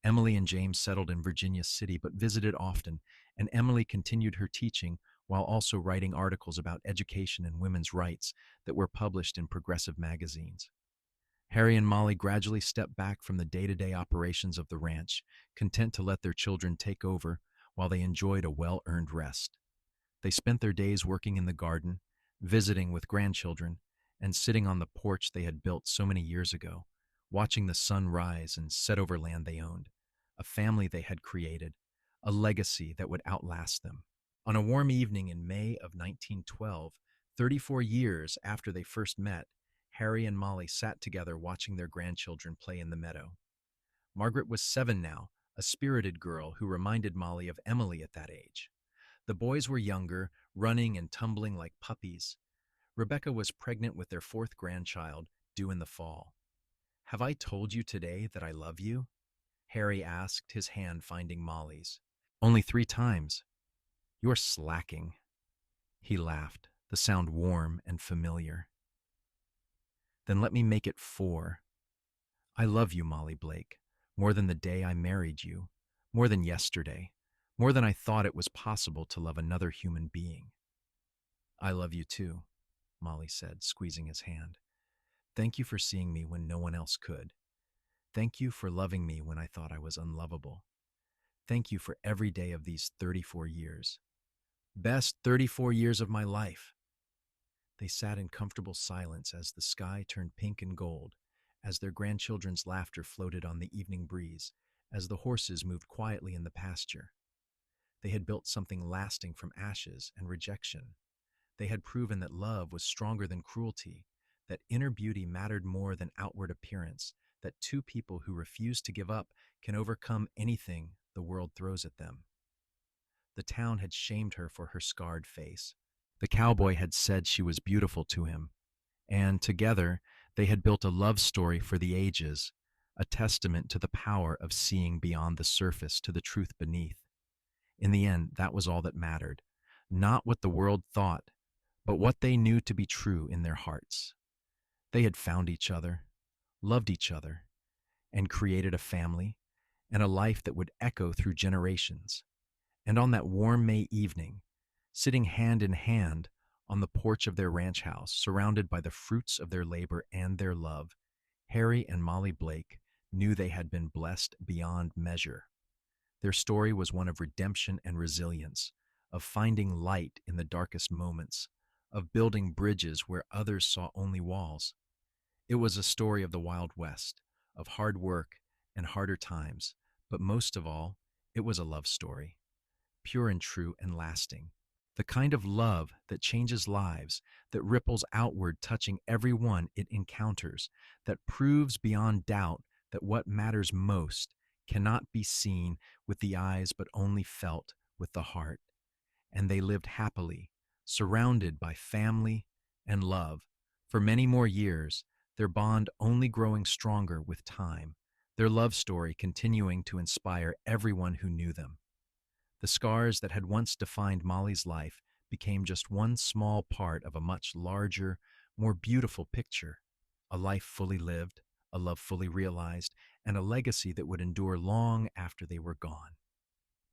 Speaker 1: Emily and James settled in Virginia City but visited often, and Emily continued her teaching while also writing articles about education and women's rights that were published in progressive magazines. Harry and Molly gradually stepped back from the day-to-day operations of the ranch, content to let their children take over while they enjoyed a well-earned rest. They spent their days working in the garden, visiting with grandchildren, and sitting on the porch they had built so many years ago, watching the sun rise and set over land they owned, a family they had created, a legacy that would outlast them. On a warm evening in May of 1912, 34 years after they first met, Harry and Molly sat together watching their grandchildren play in the meadow. Margaret was 7 now, a spirited girl who reminded Molly of Emily at that age. The boys were younger, running and tumbling like puppies. Rebecca was pregnant with their 4th grandchild, due in the fall. "Have I told you today that I love you?" Harry asked, his hand finding Molly's. "Only 3 times. You're slacking." He laughed, the sound warm and familiar. "Then let me make it 4. I love you, Molly Blake, more than the day I married you, more than yesterday, more than I thought it was possible to love another human being." "I love you too," Molly said, squeezing his hand. "Thank you for seeing me when no one else could. Thank you for loving me when I thought I was unlovable. Thank you for every day of these 34 years. Best 34 years of my life." They sat in comfortable silence as the sky turned pink and gold, as their grandchildren's laughter floated on the evening breeze, as the horses moved quietly in the pasture. They had built something lasting from ashes and rejection. They had proven that love was stronger than cruelty, that inner beauty mattered more than outward appearance, that two people who refuse to give up can overcome anything the world throws at them. The town had shamed her for her scarred face. The cowboy had said she was beautiful to him, and together they had built a love story for the ages, a testament to the power of seeing beyond the surface to the truth beneath. In the end, that was all that mattered, not what the world thought, but what they knew to be true in their hearts. They had found each other, loved each other, and created a family and a life that would echo through generations. And on that warm May evening, sitting hand in hand on the porch of their ranch house, surrounded by the fruits of their labor and their love, Harry and Molly Blake knew they had been blessed beyond measure. Their story was one of redemption and resilience, of finding light in the darkest moments, of building bridges where others saw only walls. It was a story of the Wild West, of hard work and harder times, but most of all, it was a love story, pure and true and lasting. The kind of love that changes lives, that ripples outward, touching everyone it encounters, that proves beyond doubt that what matters most cannot be seen with the eyes but only felt with the heart. And they lived happily, surrounded by family and love, for many more years, their bond only growing stronger with time, their love story continuing to inspire everyone who knew them. The scars that had once defined Molly's life became just one small part of a much larger, more beautiful picture. A life fully lived, a love fully realized, and a legacy that would endure long after they were gone.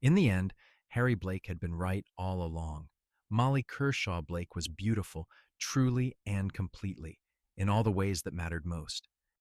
Speaker 1: In the end, Harry Blake had been right all along. Molly Kershaw Blake was beautiful, truly and completely, in all the ways that mattered most.